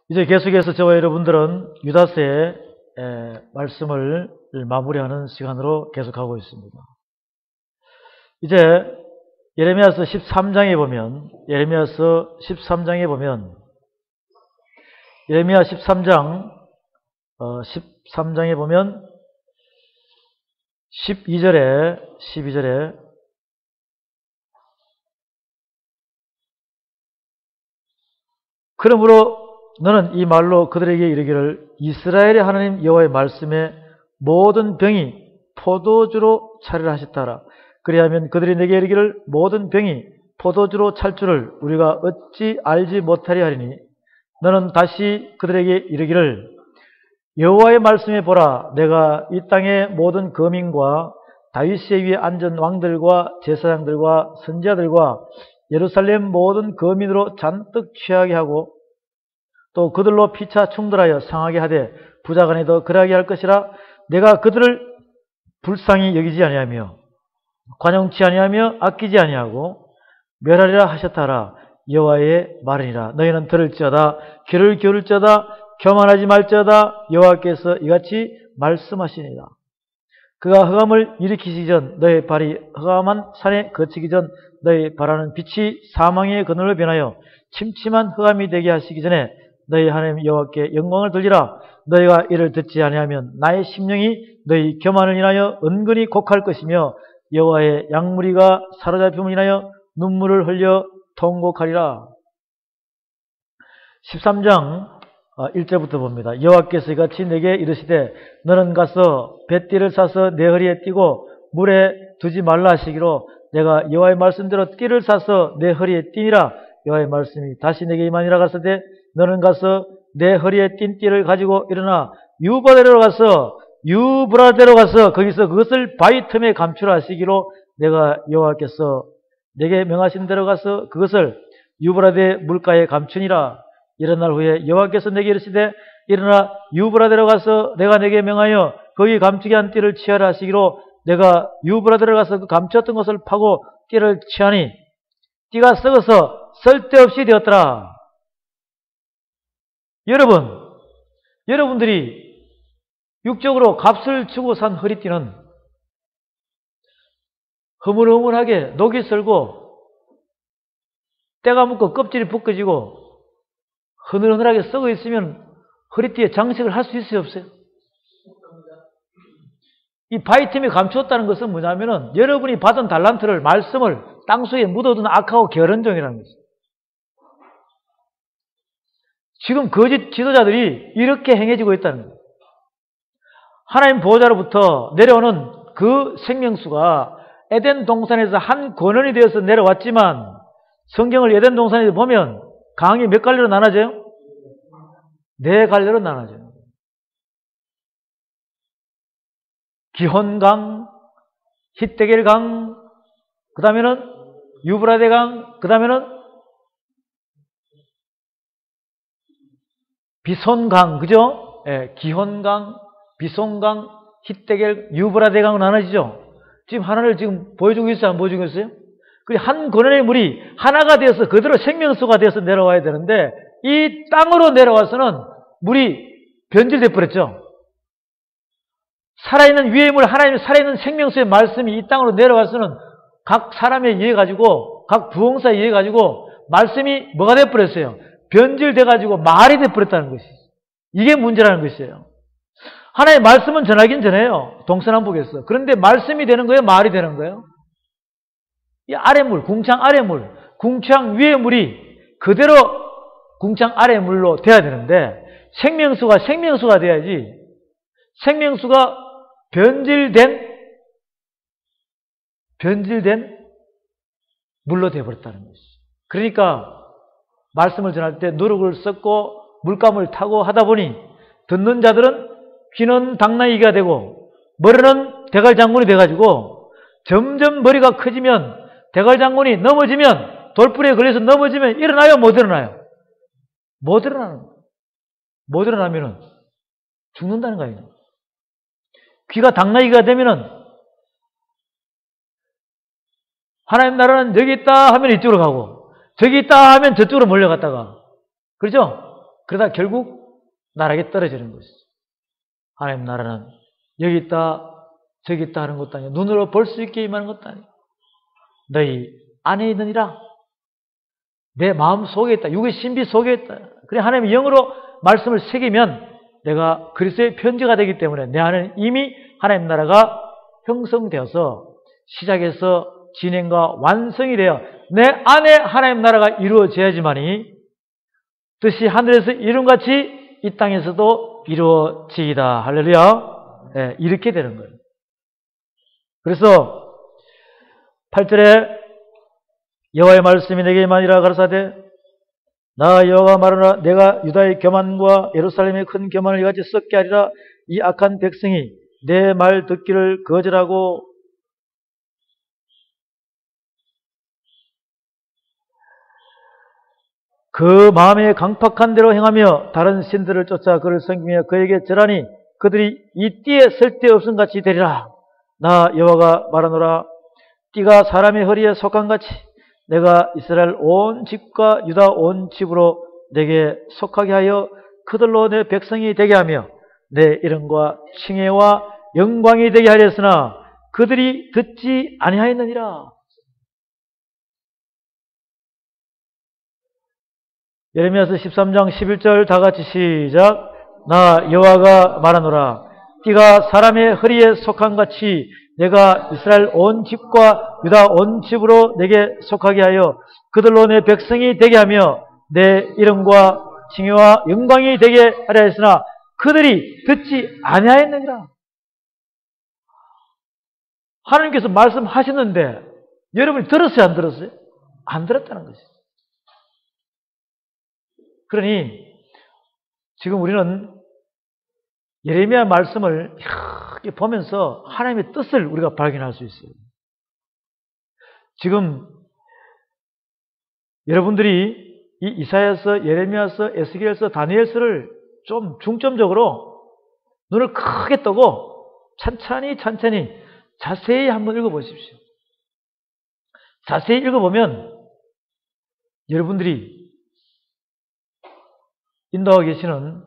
이제 계속해서 저와 여러분들은 유다서의 말씀을 마무리하는 시간으로 계속하고 있습니다. 이제 예레미야서 13장에 보면 예레미야 13장에 보면 12절에 그러므로 너는 이 말로 그들에게 이르기를 이스라엘의 하나님 여호와의 말씀에 모든 병이 포도주로 차리라 하셨다라. 그리하면 그들이 내게 이르기를 모든 병이 포도주로 찰 줄을 우리가 어찌 알지 못하리 하리니 너는 다시 그들에게 이르기를 여호와의 말씀에 보라. 내가 이 땅의 모든 거민과 다윗의 위에 앉은 왕들과 제사장들과 선지자들과 예루살렘 모든 거민으로 잔뜩 취하게 하고 또 그들로 피차 충돌하여 상하게 하되 부자간에도 그러하게 할 것이라. 내가 그들을 불쌍히 여기지 아니하며 관용치 아니하며 아끼지 아니하고 멸하리라 하셨다라. 여호와의 말이니라. 너희는 들을지어다 귀를 기울일지어다 교만하지 말지어다. 여호와께서 이같이 말씀하시니라. 그가 흑암을 일으키시기 전 너의 발이 흑암한 산에 거치기 전 너의 발하는 빛이 사망의 그늘로 변하여 침침한 흑암이 되게 하시기 전에 너희 하나님 여호와께 영광을 돌리라. 너희가 이를 듣지 아니하면 나의 심령이 너희 교만을 인하여 은근히 곡할 것이며 여호와의 양무리가 사로잡힘을 인하여 눈물을 흘려 통곡하리라. 13장 1절부터 봅니다. 여호와께서 이같이 내게 이르시되 너는 가서 뱃띠를 사서 내 허리에 띠고 물에 두지 말라 하시기로 내가 여호와의 말씀대로 띠를 사서 내 허리에 띠니라. 여호와의 말씀이 다시 내게 임하니라. 가서되 너는 가서 내 허리에 띈 띠를 가지고 일어나 유브라데로 가서 거기서 그것을 바위 틈에 감추라 하시기로 내가 여호와께서 내게 명하신 대로 가서 그것을 유브라데 물가에 감추니라. 이런 날 후에 여호와께서 내게 이르시되 일어나 유브라데로 가서 내가 내게 명하여 거기 감추게 한 띠를 취하라 하시기로 내가 유브라데로 가서 그 감추었던 것을 파고 띠를 취하니 띠가 썩어서 쓸데없이 되었더라. 여러분들이 육적으로 값을 주고 산 허리띠는 흐물흐물하게 녹이 슬고 때가 묻고 껍질이 벗겨지고 흐늘흐늘하게 썩어 있으면 허리띠에 장식을 할 수 있어요, 없어요? 이 바위틈이 감추었다는 것은 뭐냐면은 여러분이 받은 달란트를, 말씀을 땅속에 묻어둔 악하고 게으른 종이라는 것이죠. 지금 거짓 지도자들이 이렇게 행해지고 있다는 거예요. 하나님 보호자로부터 내려오는 그 생명수가 에덴 동산에서 한 권원이 되어서 내려왔지만 성경을 에덴 동산에서 보면 강이 몇 갈래로 나눠져요? 네 갈래로 나눠져요. 기혼강, 히데겔강, 그 다음에는 유브라데강, 그 다음에는 비손강, 그죠? 예, 기혼강, 비손강, 히데겔, 유브라데강으로 나눠지죠? 지금 하나를 지금 보여주고 있어요? 안 보여주고 있어요? 한 권원의 물이 하나가 되어서 그대로 생명수가 되어서 내려와야 되는데 이 땅으로 내려와서는 물이 변질돼 버렸죠. 살아있는 위의 물, 하나님의 살아있는 생명수의 말씀이 이 땅으로 내려와서는 각 사람에 의해 가지고 각 부흥사에 의해 가지고 말씀이 뭐가 돼 버렸어요? 변질돼 가지고 말이 돼 버렸다는 것이죠. 이게 문제라는 것이에요. 하나의 말씀은 전하긴 전해요. 동서남북에서. 그런데 말씀이 되는 거예요? 말이 되는 거예요? 이 아래물, 궁창 아래물, 궁창 위의 물이 그대로 궁창 아래 물로 돼야 되는데 생명수가 돼야지 생명수가 변질된 물로 되어버렸다는 것이죠. 그러니까 말씀을 전할 때 누룩을 섞고 물감을 타고 하다 보니 듣는 자들은 귀는 당나귀가 되고 머리는 대갈장군이 돼가지고 점점 머리가 커지면 대갈장군이 넘어지면 돌부리에 걸려서 넘어지면 일어나요? 못 일어나요? 못 일어나는 거예요. 못 일어나면은 죽는다는 거예요. 귀가 당나귀가 되면은 하나님 나라는 여기 있다 하면 이쪽으로 가고 저기 있다 하면 저쪽으로 몰려갔다가 그렇죠? 그러다 결국 나락에 떨어지는 것이죠. 하나님 나라는 여기 있다 저기 있다 하는 것도 아니고 눈으로 볼 수 있게 임하는 것도 아니고 너희 안에 있느니라. 내 마음 속에 있다. 육의 신비 속에 있다. 그래 하나님의 영으로 말씀을 새기면 내가 그리스도의 편지가 되기 때문에 내 안에는 이미 하나님 나라가 형성되어서 시작해서 진행과 완성이 되어 내 안에 하나님 나라가 이루어져야지만이 뜻이 하늘에서 이룬같이 이 땅에서도 이루어지이다. 할렐루야. 네, 이렇게 되는 거예요. 그래서 8절에 여호와의 말씀이 내게 임하니라 가라사대 나 여호와가 말하노라 내가 유다의 교만과 예루살렘의 큰 교만을 이같이 썩게 하리라. 이 악한 백성이 내 말 듣기를 거절하고 그 마음에 강팍한 대로 행하며 다른 신들을 쫓아 그를 섬기며 그에게 절하니 그들이 이 띠에 쓸데없음 같이 되리라. 나 여호와가 말하노라 띠가 사람의 허리에 속한 같이 내가 이스라엘 온 집과 유다 온 집으로 내게 속하게 하여 그들로 내 백성이 되게 하며 내 이름과 칭혜와 영광이 되게 하렸으나 그들이 듣지 아니하였느니라. 예레미야서 13장 11절 다같이 시작. 나 여호와가 말하노라 띠가 사람의 허리에 속한 같이 내가 이스라엘 온 집과 유다 온 집으로 내게 속하게 하여 그들로 내 백성이 되게 하며 내 이름과 칭의와 영광이 되게 하려 했으나 그들이 듣지 아니하였느니라. 하나님께서 말씀하셨는데 여러분이 들었어요 안 들었어요? 안 들었다는 것이죠. 그러니 지금 우리는 예레미야 말씀을 이렇게 보면서 하나님의 뜻을 우리가 발견할 수 있어요. 지금 여러분들이 이 이사야서, 예레미야서, 에스겔서, 다니엘서를 좀 중점적으로 눈을 크게 뜨고 천천히 자세히 한번 읽어보십시오. 자세히 읽어보면 여러분들이 인도하고 계시는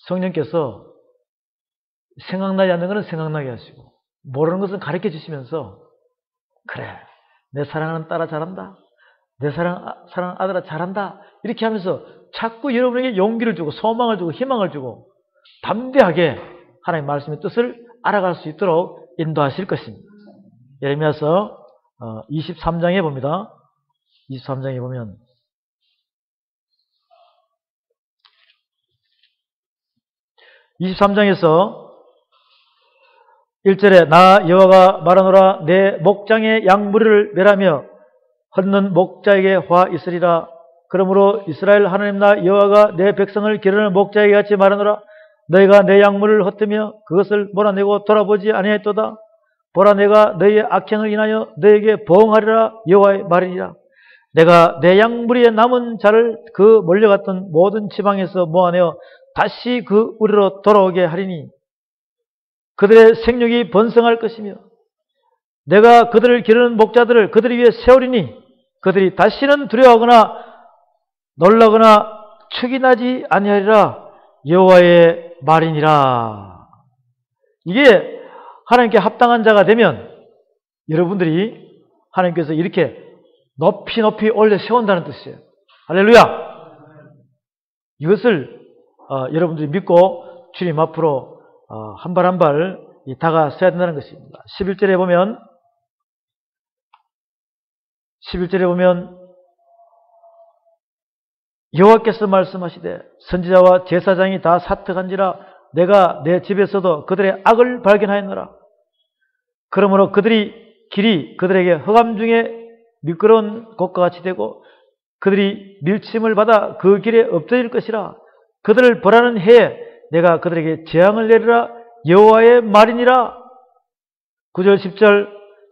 성령께서 생각나지 않는 것은 생각나게 하시고 모르는 것은 가르쳐 주시면서 그래 내 사랑하는 딸아 잘한다. 내 사랑하는 아들아 잘한다. 이렇게 하면서 자꾸 여러분에게 용기를 주고 소망을 주고 희망을 주고 담대하게 하나님의 말씀의 뜻을 알아갈 수 있도록 인도하실 것입니다. 예레미야서 23장에 봅니다. 23장에 보면 23장에서 1절에 나 여호와가 말하노라 내 목장의 양무리를 멸하며 헛는 목자에게 화 있으리라. 그러므로 이스라엘 하나님 나 여호와가 내 백성을 기르는 목자에게 같이 말하노라 너희가 내 양무리를 헛으며 그것을 몰아내고 돌아보지 아니하였도다. 보라 내가 너희의 악행을 인하여 너희에게 보응하리라 여호와의 말이니라. 내가 내 양무리에 남은 자를 그 몰려갔던 모든 지방에서 모아내어 다시 그 우리로 돌아오게 하리니 그들의 생육이 번성할 것이며 내가 그들을 기르는 목자들을 그들 위에 세우리니 그들이 다시는 두려워하거나 놀라거나 축이 나지 아니하리라 여호와의 말이니라. 이게 하나님께 합당한 자가 되면 여러분들이 하나님께서 이렇게 높이 올려 세운다는 뜻이에요. 할렐루야. 이것을 여러분들이 믿고 주님 앞으로 한 발 한 발 다가서야 된다는 것입니다. 11절에 보면 여호와께서 말씀하시되 선지자와 제사장이 다 사특한지라 내가 내 집에서도 그들의 악을 발견하였노라. 그러므로 그들이 길이 그들에게 흑암 중에 미끄러운 곳과 같이 되고 그들이 밀침을 받아 그 길에 엎드릴 것이라. 그들을 벌하는 해에 내가 그들에게 재앙을 내리라 여호와의 말이니라. 9절 10절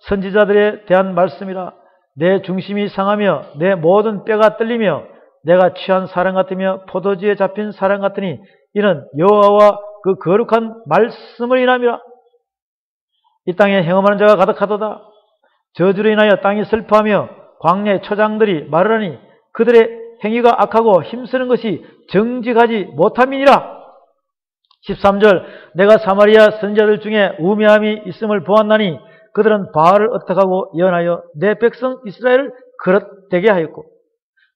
선지자들에 대한 말씀이라. 내 중심이 상하며 내 모든 뼈가 떨리며 내가 취한 사람 같으며 포도주에 잡힌 사람 같으니 이는 여호와와 그 거룩한 말씀을 인함이라. 이 땅에 행음하는 자가 가득하도다. 저주로 인하여 땅이 슬퍼하며 광야의 초장들이 마르라니 그들의 행위가 악하고 힘쓰는 것이 정직하지 못함이니라. 13절 내가 사마리아 선지자들 중에 우매함이 있음을 보았나니 그들은 바알을 어떡하고 예언하여 내 백성 이스라엘을 그릇되게 하였고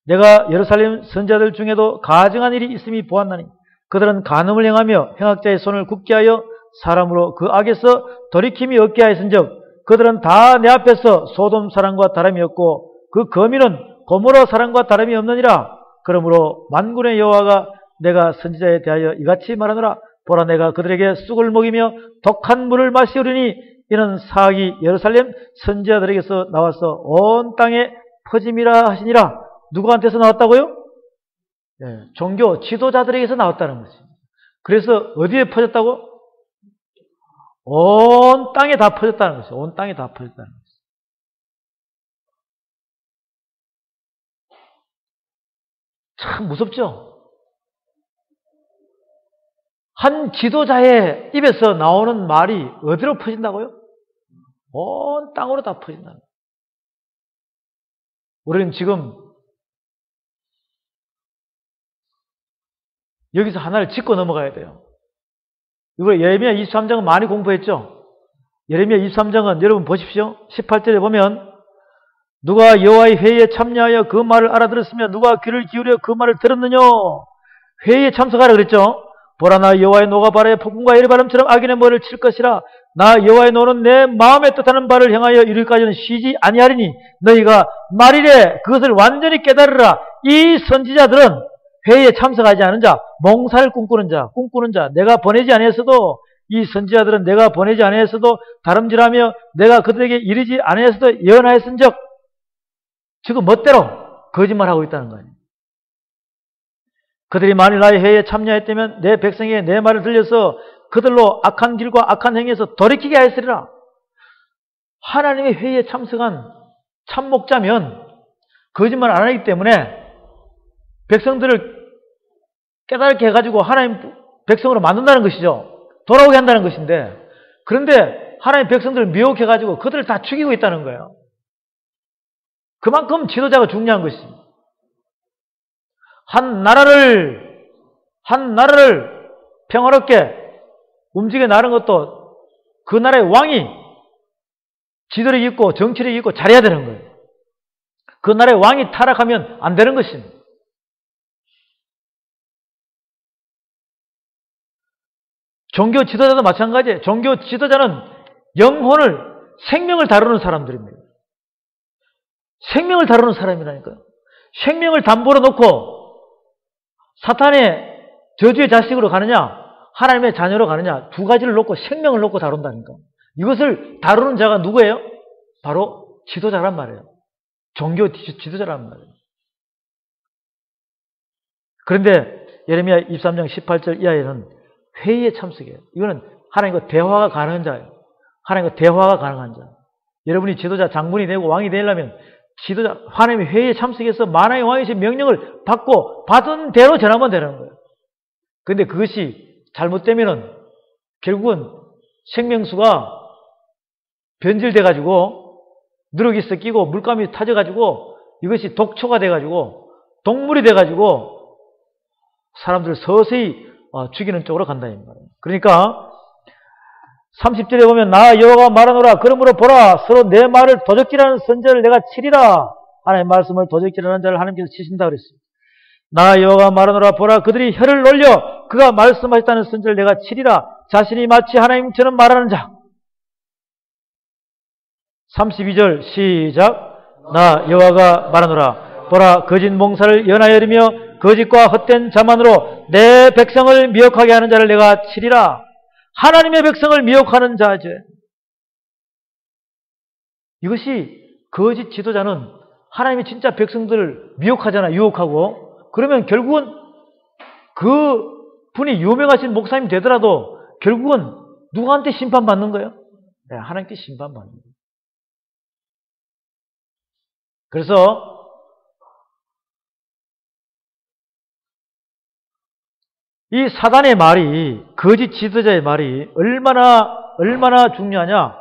내가 예루살렘 선지자들 중에도 가증한 일이 있음이 보았나니 그들은 간음을 행하며 행악자의 손을 굽게 하여 사람으로 그 악에서 돌이킴이 없게 하였은즉 그들은 다 내 앞에서 소돔 사람과 다름이었고 그 거민은 고모라 사람과 다름이 없느니라. 그러므로 만군의 여호와가 내가 선지자에 대하여 이같이 말하노라. 보라 내가 그들에게 쑥을 먹이며 독한 물을 마시우리니 이는 사악이 예루살렘 선지자들에게서 나와서 온 땅에 퍼짐이라 하시니라. 누구한테서 나왔다고요? 종교 지도자들에게서 나왔다는 거지. 그래서 어디에 퍼졌다고? 온 땅에 다 퍼졌다는 것이죠. 온 땅에 다 퍼졌다는 것이죠. 참 무섭죠? 한 지도자의 입에서 나오는 말이 어디로 퍼진다고요? 온 땅으로 다 퍼진다는 거예요. 우리는 지금 여기서 하나를 짚고 넘어가야 돼요. 이거 예레미야 23장은 많이 공부했죠? 예레미야 23장은 여러분 보십시오. 18절에 보면 누가 여호와의 회의에 참여하여 그 말을 알아들었으며 누가 귀를 기울여 그 말을 들었느냐? 회의에 참석하라 그랬죠? 보라 나 여호와의 노가 바다에 폭풍과 이리바람처럼 악인의 머리를 칠 것이라. 나 여호와의 노는 내 마음에 뜻하는 바를 향하여 이룰까지는 쉬지 아니하리니 너희가 말이래 그것을 완전히 깨달으라. 이 선지자들은 회의에 참석하지 않은 자, 몽사를 꿈꾸는 자, 내가 보내지 아니했어도 이 선지자들은 내가 보내지 아니했어도 다름질하며 내가 그들에게 이르지 아니했어도 예언하였은즉 지금 멋대로 거짓말하고 있다는 거예요. 그들이 만일 나의 회의에 참여했다면 내 백성에게 내 말을 들려서 그들로 악한 길과 악한 행위에서 돌이키게 하였으리라. 하나님의 회의에 참석한 참목자면 거짓말 안 하기 때문에 백성들을 깨닫게 해가지고 하나님 백성으로 만든다는 것이죠. 돌아오게 한다는 것인데 그런데 하나님 백성들을 미혹해가지고 그들을 다 죽이고 있다는 거예요. 그만큼 지도자가 중요한 것입니다. 한 나라를 평화롭게 움직여 나가는 것도 그 나라의 왕이 지도력이 있고 정치력이 있고 잘해야 되는 거예요. 그 나라의 왕이 타락하면 안 되는 것입니다. 종교 지도자도 마찬가지예요. 종교 지도자는 영혼을, 생명을 다루는 사람들입니다. 생명을 다루는 사람이라니까요. 생명을 담보로 놓고 사탄의 저주의 자식으로 가느냐, 하나님의 자녀로 가느냐, 두 가지를 놓고 생명을 놓고 다룬다니까. 이것을 다루는 자가 누구예요? 바로 지도자란 말이에요. 종교 지도자란 말이에요. 그런데 예레미야 23장 18절 이하에는 회의에 참석해요. 이거는 하나님과 대화가 가능한 자예요. 하나님과 대화가 가능한 자. 여러분이 지도자, 장군이 되고 왕이 되려면 지도자, 하나님의 회의에 참석해서 만왕의 왕이신 명령을 받고 받은 대로 전하면 되는 거예요. 그런데 그것이 잘못되면은 결국은 생명수가 변질돼가지고 누룩이 섞이고 물감이 타져가지고 이것이 독초가 돼가지고 동물이 돼가지고 사람들을 서서히 죽이는 쪽으로 간다 이 말이에요. 그러니까 30절에 보면 나 여호와가 말하노라. 그러므로 보라 서로 내 말을 도적질하는 선지자를 내가 치리라. 하나님의 말씀을 도적질하는 자를 하나님께서 치신다 그랬어요. 나 여호와가 말하노라. 보라 그들이 혀를 놀려 그가 말씀하셨다는 선지자를 내가 치리라. 자신이 마치 하나님처럼 말하는 자. 32절 시작. 나 여호와가 말하노라. 보라 거짓 몽사를 연하여 이르며 거짓과 헛된 자만으로 내 백성을 미혹하게 하는 자를 내가 치리라. 하나님의 백성을 미혹하는 자죠. 이것이 거짓 지도자는 하나님의 진짜 백성들을 미혹하잖아, 유혹하고. 그러면 결국은 그 분이 유명하신 목사님 되더라도 결국은 누구한테 심판받는 거예요? 네, 하나님께 심판받는 거예요. 그래서 이 사단의 말이, 거짓 지도자의 말이 얼마나 중요하냐.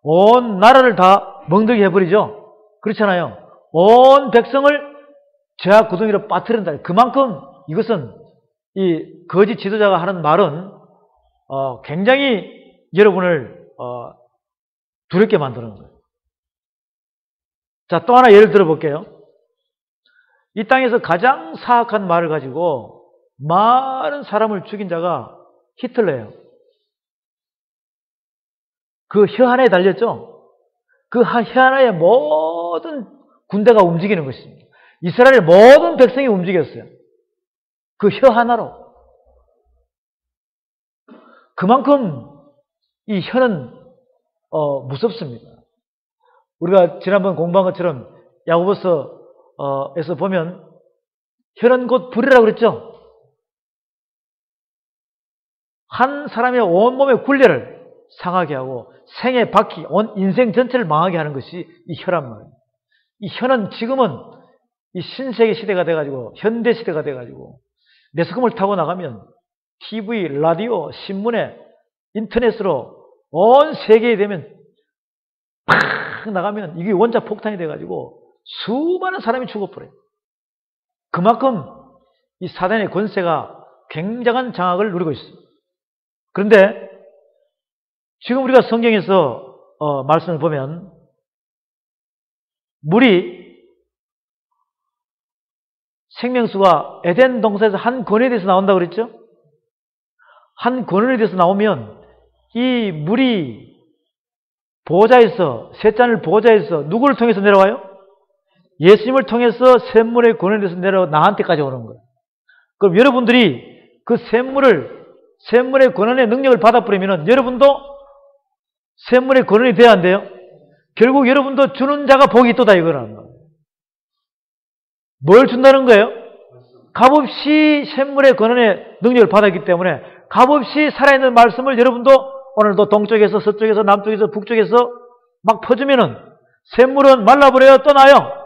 온 나라를 다 멍들게 해버리죠. 그렇잖아요. 온 백성을 죄악 구덩이로 빠뜨린다. 그만큼 이것은 이 거짓 지도자가 하는 말은 굉장히 여러분을 두렵게 만드는 거예요. 자, 또 하나 예를 들어 볼게요. 이 땅에서 가장 사악한 말을 가지고 많은 사람을 죽인 자가 히틀러예요. 그 혀 하나에 달렸죠? 그 혀 하나에 모든 군대가 움직이는 것입니다. 이스라엘의 모든 백성이 움직였어요. 그 혀 하나로. 그만큼 이 혀는 무섭습니다. 우리가 지난번 공부한 것처럼 야고보서에서 보면 혀는 곧 불이라고 그랬죠? 한 사람의 온몸의 굴레를 상하게 하고 생의 바퀴, 온 인생 전체를 망하게 하는 것이 이 혀란 말이에요. 이 혀는 지금은 이 신세계 시대가 돼가지고 현대 시대가 돼가지고 매스컴을 타고 나가면 TV, 라디오, 신문에 인터넷으로 온 세계에 되면 팍 나가면 이게 원자 폭탄이 돼가지고 수많은 사람이 죽어버려요. 그만큼 이 사단의 권세가 굉장한 장악을 누리고 있어요. 그런데 지금 우리가 성경에서 말씀을 보면 물이 생명수가 에덴 동산에서 한 권에 대해서 나온다고 그랬죠? 한 권에 대해서 나오면 이 물이 보호자에서, 셋잔을 보호자에서 누구를 통해서 내려와요? 예수님을 통해서 샘물의 권에 대해서 내려와 나한테까지 오는 거예요. 그럼 여러분들이 그 샘물의 권한의 능력을 받아버리면 여러분도 샘물의 권한이 돼야 안 돼요? 결국 여러분도 주는 자가 복이 있도다 이거라는 거예요. 뭘 준다는 거예요? 값없이 샘물의 권한의 능력을 받았기 때문에 값없이 살아있는 말씀을 여러분도 오늘도 동쪽에서 서쪽에서 남쪽에서 북쪽에서 막 퍼주면은 샘물은 말라버려요? 떠나요?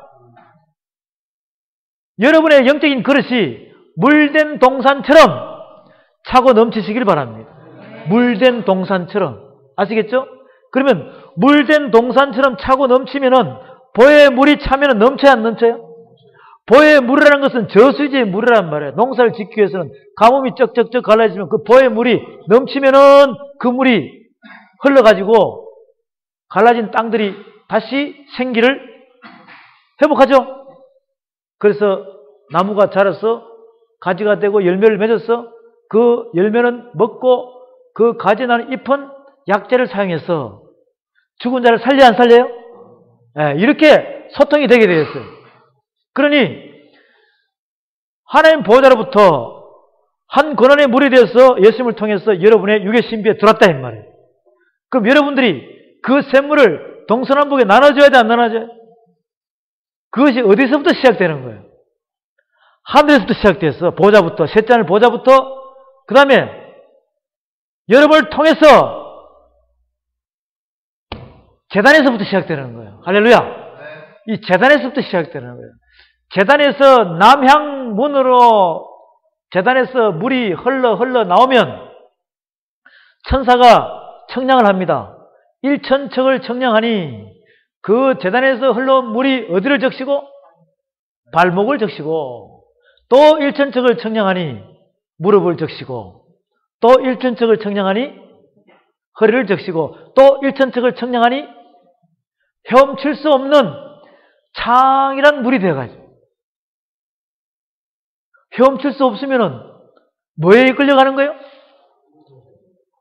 여러분의 영적인 그릇이 물된 동산처럼 차고 넘치시길 바랍니다. 물된 동산처럼. 아시겠죠? 그러면 물된 동산처럼 차고 넘치면은 보에 물이 차면은 넘쳐야 안 넘쳐요? 보의 물이라는 것은 저수지의 물이란 말이에요. 농사를 짓기 위해서는 가뭄이 쩍쩍쩍 갈라지면 그 보의 물이 넘치면은 그 물이 흘러가지고 갈라진 땅들이 다시 생기를 회복하죠. 그래서 나무가 자라서 가지가 되고 열매를 맺어서 그 열매는 먹고 그 가지에 나는 잎은 약재를 사용해서 죽은 자를 살려야 안 살려요? 네, 이렇게 소통이 되게 되었어요. 그러니 하나님 보호자로부터 한 권한의 물이 되어서 예수님을 통해서 여러분의 육의 신비에 들어왔다 이 말이에요. 그럼 여러분들이 그 샘물을 동서남북에 나눠줘야 돼 안 나눠줘요? 그것이 어디서부터 시작되는 거예요? 하늘에서부터 시작돼서 보호자부터 셋잔을 보호자부터 그 다음에 여러분을 통해서 제단에서부터 시작되는 거예요. 할렐루야. 이 제단에서부터 시작되는 거예요. 제단에서 남향문으로 제단에서 물이 흘러 나오면 천사가 청량을 합니다. 1천척을 청량하니 그 제단에서 흘러온 물이 어디를 적시고? 발목을 적시고 또 1천척을 청량하니 무릎을 적시고 또 1천척을 청량하니 허리를 적시고 또 1천척을 청량하니 헤엄칠 수 없는 창이란 물이 되어가지고 헤엄칠 수 없으면은 뭐에 이끌려가는 거예요?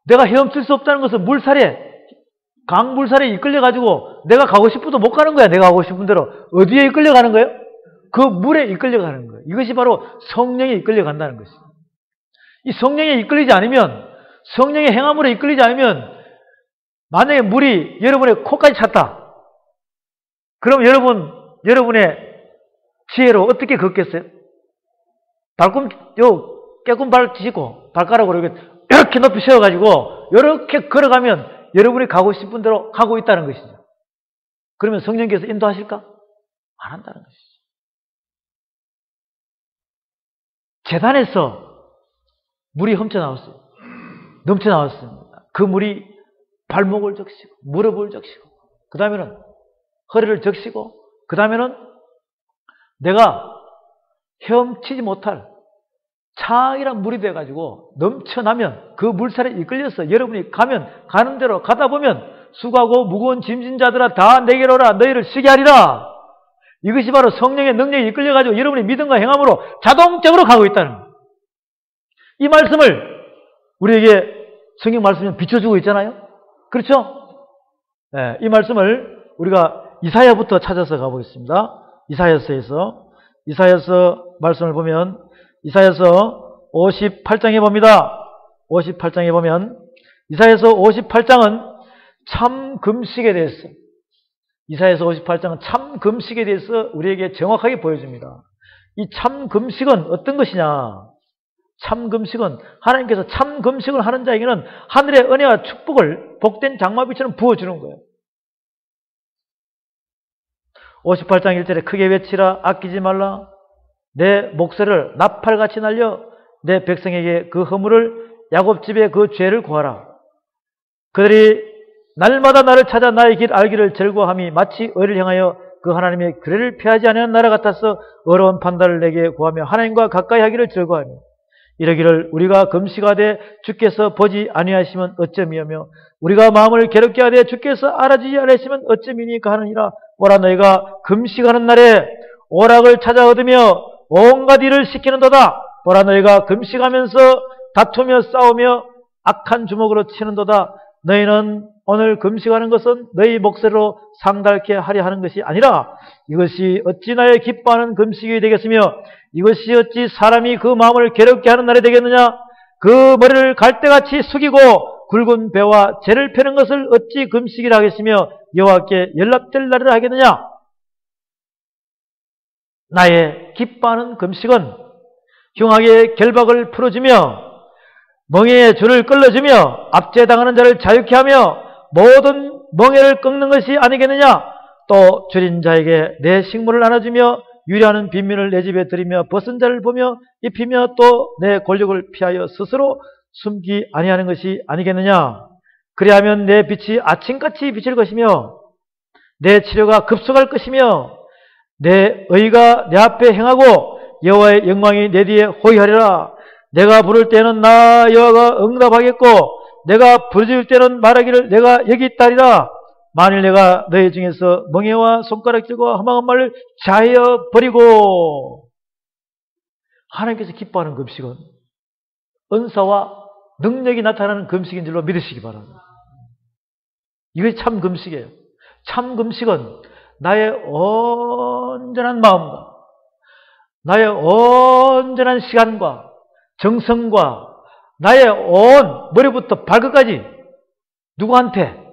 내가 헤엄칠 수 없다는 것은 물살에 강물살에 이끌려가지고 내가 가고 싶어도 못 가는 거야. 내가 가고 싶은 대로. 어디에 이끌려가는 거예요? 그 물에 이끌려가는 거예요. 이것이 바로 성령에 이끌려간다는 것이에요. 이 성령에 이끌리지 않으면 성령의 행함으로 이끌리지 않으면 만약에 물이 여러분의 코까지 찼다. 그럼 여러분의 지혜로 어떻게 걷겠어요? 깨꿈발 치고 발가락으로 이렇게 높이 세워가지고 이렇게 걸어가면 여러분이 가고 싶은 대로 가고 있다는 것이죠. 그러면 성령께서 인도하실까? 안 한다는 것이죠. 제단에서 물이 넘쳐나왔습니다. 그 물이 발목을 적시고 무릎을 적시고 그 다음에는 허리를 적시고 그 다음에는 내가 헤엄치지 못할 창이란 물이 돼가지고 넘쳐나면 그 물살에 이끌려서 여러분이 가는 대로 가다 보면 수고하고 무거운 짐진 자들아 다 내게로 오라 너희를 쉬게 하리라. 이것이 바로 성령의 능력이 이끌려가지고 여러분의 믿음과 행함으로 자동적으로 가고 있다는 거예요. 이 말씀을 우리에게 성경 말씀이 비춰주고 있잖아요. 그렇죠? 네, 이 말씀을 우리가 이사야부터 찾아서 가보겠습니다. 이사야서 말씀을 보면 이사야서 58장에 봅니다. 58장에 보면 이사야서 58장은 참 금식에 대해서 이사야서 58장은 참 금식에 대해서 우리에게 정확하게 보여줍니다. 이 참 금식은 어떤 것이냐? 참 금식은 하나님께서 참 금식을 하는 자에게는 하늘의 은혜와 축복을 복된 장마비처럼 부어주는 거예요. 58장 1절에 크게 외치라 아끼지 말라 내 목소리를 나팔같이 날려 내 백성에게 그 허물을 야곱집에 그 죄를 고하라. 그들이 날마다 나를 찾아 나의 길 알기를 즐거워함이 마치 의를 향하여 그 하나님의 규례를 피하지 않는 나라 같아서 어려운 판단을 내게 구하며 하나님과 가까이 하기를 즐거워하며 이러기를 우리가 금식하되 주께서 보지 아니하시면 어쩌미하며 우리가 마음을 괴롭게 하되 주께서 알아주지 않으시면 어쩌미니까 하느니라. 오라 너희가 금식하는 날에 오락을 찾아 얻으며 온갖 일을 시키는도다. 오라 너희가 금식하면서 다투며 싸우며 악한 주먹으로 치는도다. 너희는 오늘 금식하는 것은 너희 목소리로 상달케 하려 하는 것이 아니라 이것이 어찌 나의 기뻐하는 금식이 되겠으며 이것이 어찌 사람이 그 마음을 괴롭게 하는 날이 되겠느냐. 그 머리를 갈대같이 숙이고 굵은 배와 재를 펴는 것을 어찌 금식이라 하겠으며 여호와께 연락될 날이라 하겠느냐. 나의 기뻐하는 금식은 흉악의 결박을 풀어주며 멍에의 줄을 끌어주며 압제당하는 자를 자유케 하며 모든 멍에를 꺾는 것이 아니겠느냐. 또 줄인 자에게 내 식물을 나눠주며 유리하는 빈민을 내 집에 들이며 벗은 자를 보며 입히며 또 내 권력을 피하여 스스로 숨기 아니하는 것이 아니겠느냐. 그리하면 내 빛이 아침같이 비칠 것이며 내 치료가 급속할 것이며 내 의가 내 앞에 행하고 여호와의 영광이 내 뒤에 호위하리라. 내가 부를 때는 나 여호와가 응답하겠고 내가 부르짖을 때는 말하기를 내가 여기 있다리라. 만일 내가 너희 중에서 멍에와 손가락질과 험한 말을 자하여 버리고. 하나님께서 기뻐하는 금식은 은사와 능력이 나타나는 금식인 줄로 믿으시기 바랍니다. 이것이 참 금식이에요. 참 금식은 나의 온전한 마음과 나의 온전한 시간과 정성과 나의 온 머리부터 발끝까지 누구한테?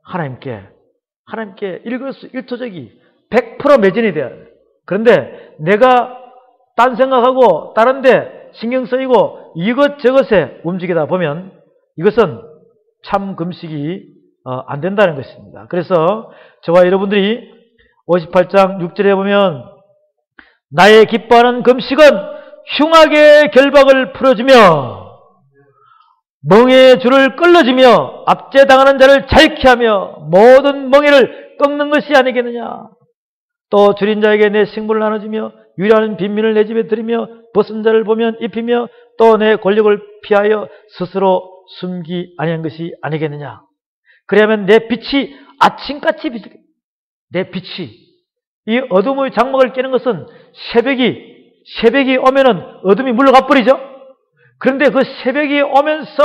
하나님께 일거수일투족이 100% 매진이 돼야 돼요. 그런데 내가 딴 생각하고 다른 데 신경 쓰이고 이것저것에 움직이다 보면 이것은 참 금식이 안 된다는 것입니다. 그래서 저와 여러분들이 58장 6절에 보면 나의 기뻐하는 금식은 흉악의 결박을 풀어주며 멍에의 줄을 끌어주며 압제당하는 자를 자유케 하며 모든 멍에를 꺾는 것이 아니겠느냐. 또 줄인 자에게 내 식물을 나눠주며 유리하는 빈민을 내 집에 들이며 벗은 자를 보면 입히며 또 내 권력을 피하여 스스로 숨기 아니한 것이 아니겠느냐. 그래야면 내 빛이 아침같이 비치게. 내 빛이 이 어둠의 장막을 깨는 것은 새벽이 오면은 어둠이 물러가 버리죠. 그런데 그 새벽이 오면서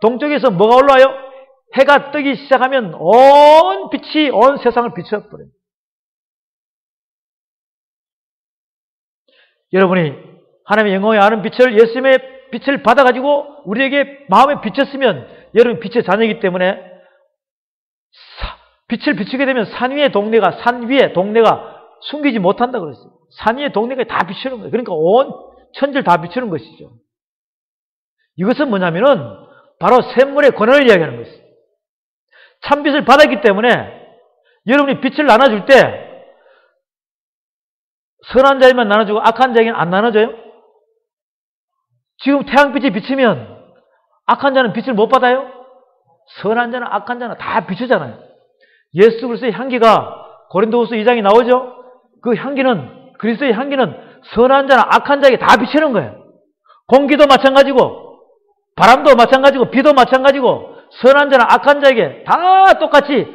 동쪽에서 뭐가 올라와요? 해가 뜨기 시작하면 온 빛이 온 세상을 비춰버려요. 여러분이 하나님의 영광에 아는 빛을 예수님의 빛을 받아가지고 우리에게 마음에 비쳤으면 여러분 빛의 자녀이기 때문에 빛을 비추게 되면 산 위의 동네가 숨기지 못한다 그랬어요. 산 위의 동네가 다 비추는 거예요. 그러니까 온 천지를 다 비추는 것이죠. 이것은 뭐냐면은 바로 샘물의 권한을 이야기하는 것이죠. 참빛을 받았기 때문에 여러분이 빛을 나눠줄 때 선한 자에만 나눠주고 악한 자에게는 안 나눠줘요? 지금 태양빛이 비치면 악한 자는 빛을 못 받아요? 선한 자는 악한 자는 다 비추잖아요. 예수 그리스도의 향기가 고린도후서 2장에 나오죠? 그 향기는 그리스도의 향기는 선한 자나 악한 자에게 다 비치는 거예요. 공기도 마찬가지고 바람도 마찬가지고 비도 마찬가지고 선한 자나 악한 자에게 다 똑같이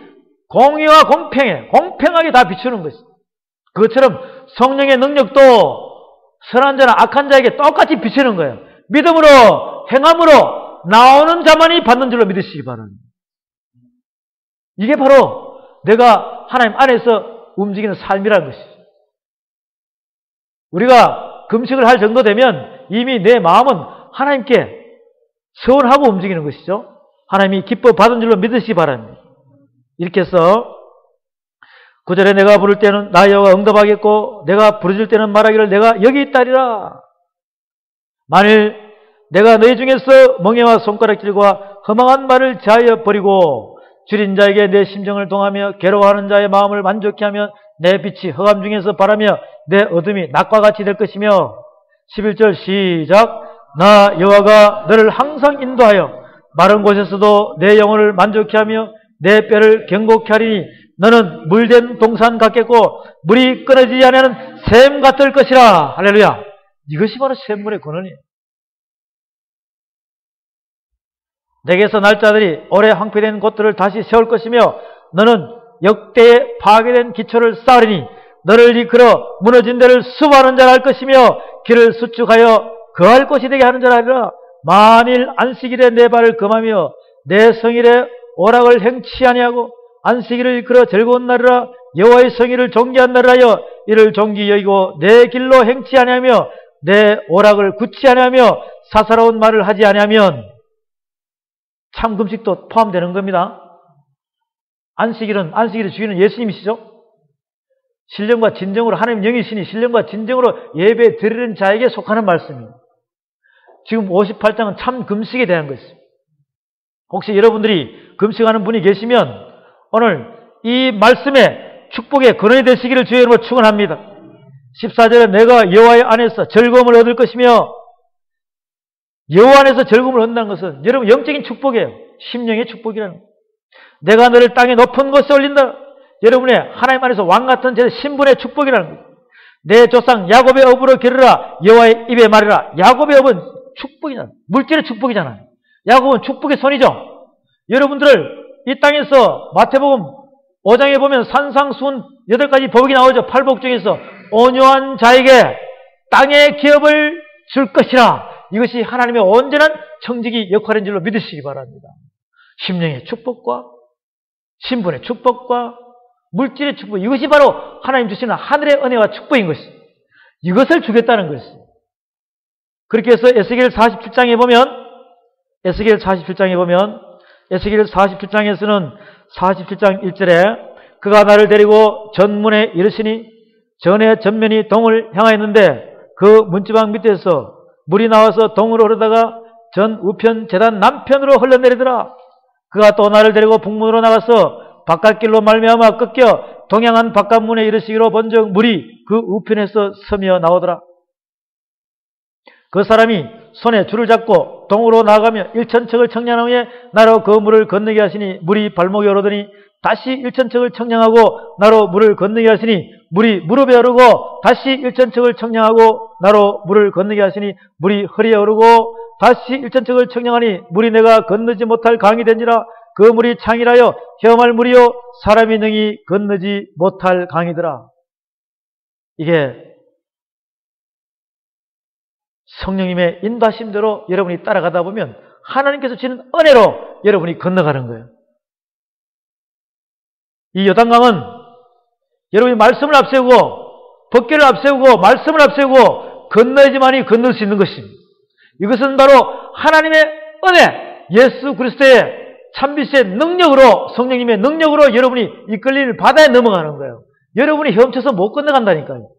공의와 공평하게 다 비추는 것이죠. 그것처럼 성령의 능력도 선한 자나 악한 자에게 똑같이 비추는 거예요. 믿음으로 행함으로 나오는 자만이 받는 줄로 믿으시기 바랍니다. 이게 바로 내가 하나님 안에서 움직이는 삶이라는 것이죠. 우리가 금식을 할 정도 되면 이미 내 마음은 하나님께 서원하고 움직이는 것이죠. 하나님이 기뻐 받은 줄로 믿으시기 바랍니다. 이렇게 해서 9절에 내가 부를 때는 나 여호와가 응답하겠고 내가 부르짖을 때는 말하기를 내가 여기 있다리라. 만일 내가 너희 중에서 멍에와 손가락질과 허망한 말을 제하여 버리고 줄인 자에게 내 심정을 동하며 괴로워하는 자의 마음을 만족케 하며 내 빛이 흑암 중에서 바라며 내 어둠이 낮과 같이 될 것이며 11절 시작. 나 여호와가 너를 항상 인도하여 마른 곳에서도 내 영혼을 만족케 하며 내 뼈를 견고케 하리니 너는 물된 동산 같겠고 물이 끊어지지 않는 샘 같을 것이라. 할렐루야. 이것이 바로 샘물의 근원이에요. 내게서 날 자들이 오래 황폐된 곳들을 다시 세울 것이며 너는 역대에 파괴된 기초를 쌓으리니 너를 이끌어 무너진 데를 수고하는 자라 할 것이며 길을 수축하여 거할 곳이 되게 하는 자라 하리라. 만일 안식일에 내 발을 금하며 내 성일에 오락을 행치 아니하고 안식일을 이끌어 즐거운 날이라 여호와의 성일을 존귀한 날이라 하여 이를 존귀 여기고 내 길로 행치 아니하며 내 오락을 굳지 아니하며 사사로운 말을 하지 아니하면 참 금식도 포함되는 겁니다. 안식일의 주인은 예수님이시죠. 신령과 진정으로 하나님 영이시니 신령과 진정으로 예배 드리는 자에게 속하는 말씀입니다. 지금 58장은 참 금식에 대한 것입니다. 혹시 여러분들이 금식하는 분이 계시면 오늘 이 말씀의 축복의 근원이 되시기를 주의 이름으로 축원합니다. 14절에 내가 여호와의 안에서 즐거움을 얻을 것이며 여호와 안에서 즐거움을 얻는다는 것은 여러분 영적인 축복이에요. 심령의 축복이라는 거예요. 내가 너를 땅의 높은 곳에 올린다. 여러분의 하나님 안에서 왕같은 제 신분의 축복이라는 거예요. 내 조상 야곱의 업으로 기르라. 여호와의 입에 말이라. 야곱의 업은 축복이잖아요. 물질의 축복이잖아요. 야곱은 축복의 손이죠. 여러분들을 이 땅에서 마태복음 5장에 보면 산상수훈 8가지 법이 나오죠. 팔복 중에서 온유한 자에게 땅의 기업을 줄 것이라. 이것이 하나님의 온전한 청지기 역할인 줄로 믿으시기 바랍니다. 심령의 축복과 신분의 축복과 물질의 축복, 이것이 바로 하나님 주시는 하늘의 은혜와 축복인 것이죠. 이것을 주겠다는 것이죠. 그렇게 해서 에스겔 47장에 보면 에스겔 47장에서는 47장 1절에 그가 나를 데리고 전문에 이르시니 전의 전면이 동을 향하였는데 그 문지방 밑에서 물이 나와서 동으로 흐르다가 전 우편 제단 남편으로 흘러내리더라. 그가 또 나를 데리고 북문으로 나가서 바깥길로 말미암아 꺾여 동양한 바깥문에 이르시기로 본즉 물이 그 우편에서 서며 나오더라. 그 사람이 손에 줄을 잡고 동으로 나아가며 1,000척을 청량한 후에 나로 그 물을 건너게 하시니 물이 발목에 오르더니 다시 1,000척을 청량하고 나로 물을 건너게 하시니 물이 무릎에 오르고 다시 1,000척을 청량하고 나로 물을 건너게 하시니 물이 허리에 오르고 다시 1,000척을 청량하니 물이 내가 건너지 못할 강이 된지라. 그 물이 창이라여 헤엄할 물이요 사람이 능히 건너지 못할 강이더라. 이게 성령님의 인도하심대로 여러분이 따라가다 보면 하나님께서 주시는 은혜로 여러분이 건너가는 거예요. 이 요단강은 여러분이 말씀을 앞세우고 법궤를 앞세우고 말씀을 앞세우고 건너야지만이 건널 수 있는 것입니다. 이것은 바로 하나님의 은혜, 예수 그리스도의 참비스의 능력으로, 성령님의 능력으로 여러분이 이끌릴 바다에 넘어가는 거예요. 여러분이 헤엄쳐서 못 건너간다니까요.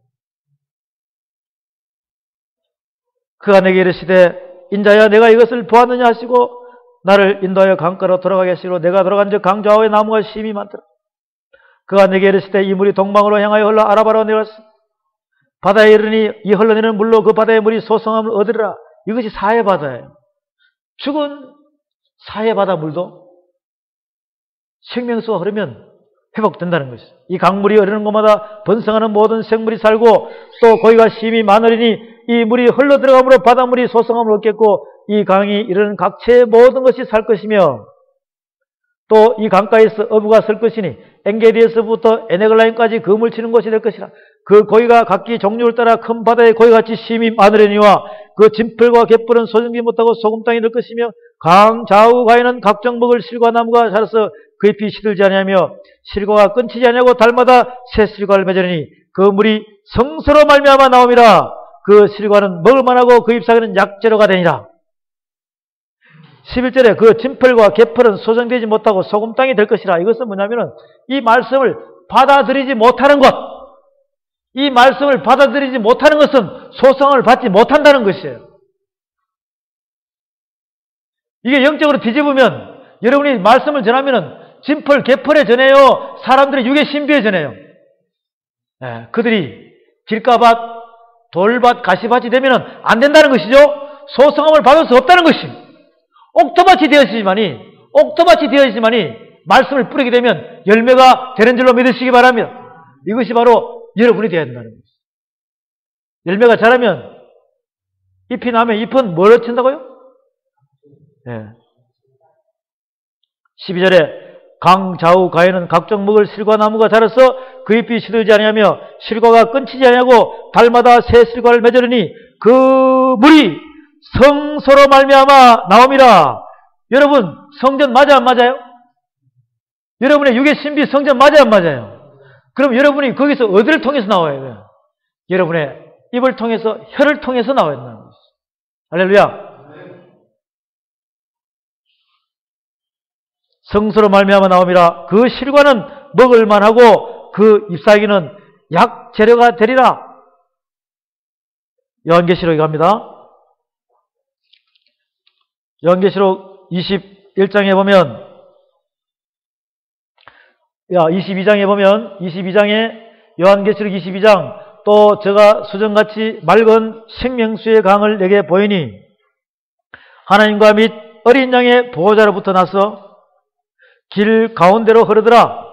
그가 내게 이르시되 인자야 내가 이것을 보았느냐 하시고 나를 인도하여 강가로 돌아가게 하시고 내가 돌아간 즉 강 좌우에 나무가 심히 많더라. 그가 내게 이르시되 이 물이 동방으로 향하여 흘러 아라바로 내려왔어. 바다에 이르니 이 흘러내리는 물로 그 바다의 물이 소성함을 얻으리라. 이것이 사해 바다예요. 죽은 사해 바다 물도 생명수가 흐르면 회복된다는 것이죠. 이 강물이 흐르는 곳마다 번성하는 모든 생물이 살고 또 고기가 심히 많으리니 이 물이 흘러 들어감으로 바닷물이 소성함을 얻겠고 이 강이 이르는 각체의 모든 것이 살 것이며 또 이 강가에서 어부가 설 것이니 엔게디에서부터 에네글라임까지 그물 치는 곳이 될 것이라. 그 고기가 각기 종류를 따라 큰 바다의 고기같이 심히 많으려니와 그 진풀과 갯벌은 소정지 못하고 소금땅이 될 것이며 강 좌우 가에는 각종 먹을 실과 나무가 자라서 그 잎이 시들지 아니하며 실과가 끊치지 아니하고 달마다 새 실과를 맺으니 그 물이 성서로 말미암아 나옴이라. 그 실과는 먹을만하고 그 잎사귀는 약재료가 되니라. 11절에 그 진펄과 갯벌은 소정되지 못하고 소금땅이 될 것이라. 이것은 뭐냐면은 이 말씀을 받아들이지 못하는 것, 이 말씀을 받아들이지 못하는 것은 소성을 받지 못한다는 것이에요. 이게 영적으로 뒤집으면 여러분이 말씀을 전하면은 진펄, 갯벌에 전해요. 사람들의 육의 신비에 전해요. 네, 그들이 길가밭, 돌밭, 가시밭이 되면은 안 된다는 것이죠. 소성함을 받을 수 없다는 것입니다. 옥토밭이 되어있지만이 말씀을 뿌리게 되면 열매가 되는 줄로 믿으시기 바랍니다. 이것이 바로 여러분이 되어야 된다는 것입니다. 열매가 자라면 잎이 나면 잎은 뭘 친다고요? 네. 12절에 강 좌우 가에는 각종 먹을 실과 나무가 자라서 그 잎이 시들지 아니하며 실과가 끊치지 아니하고 달마다 새 실과를 맺으리니 그 물이 성서로 말미암아 나옴이라. 여러분 성전 맞아 안 맞아요? 여러분의 육의 신비 성전 맞아 안 맞아요? 그럼 여러분이 거기서 어디를 통해서 나와야 돼요? 여러분의 입을 통해서, 혀를 통해서 나와야 된다는 것이죠. 할렐루야. 성서로 말미암아 나옴이라. 그 실과는 먹을 만하고 그 잎사귀는 약 재료가 되리라. 요한계시록에 갑니다. 요한계시록 21장에 보면 22장에 요한계시록 22장 또 저가 수정같이 맑은 생명수의 강을 내게 보이니 하나님과 및 어린 양의 보호자로부터 나서 길 가운데로 흐르더라.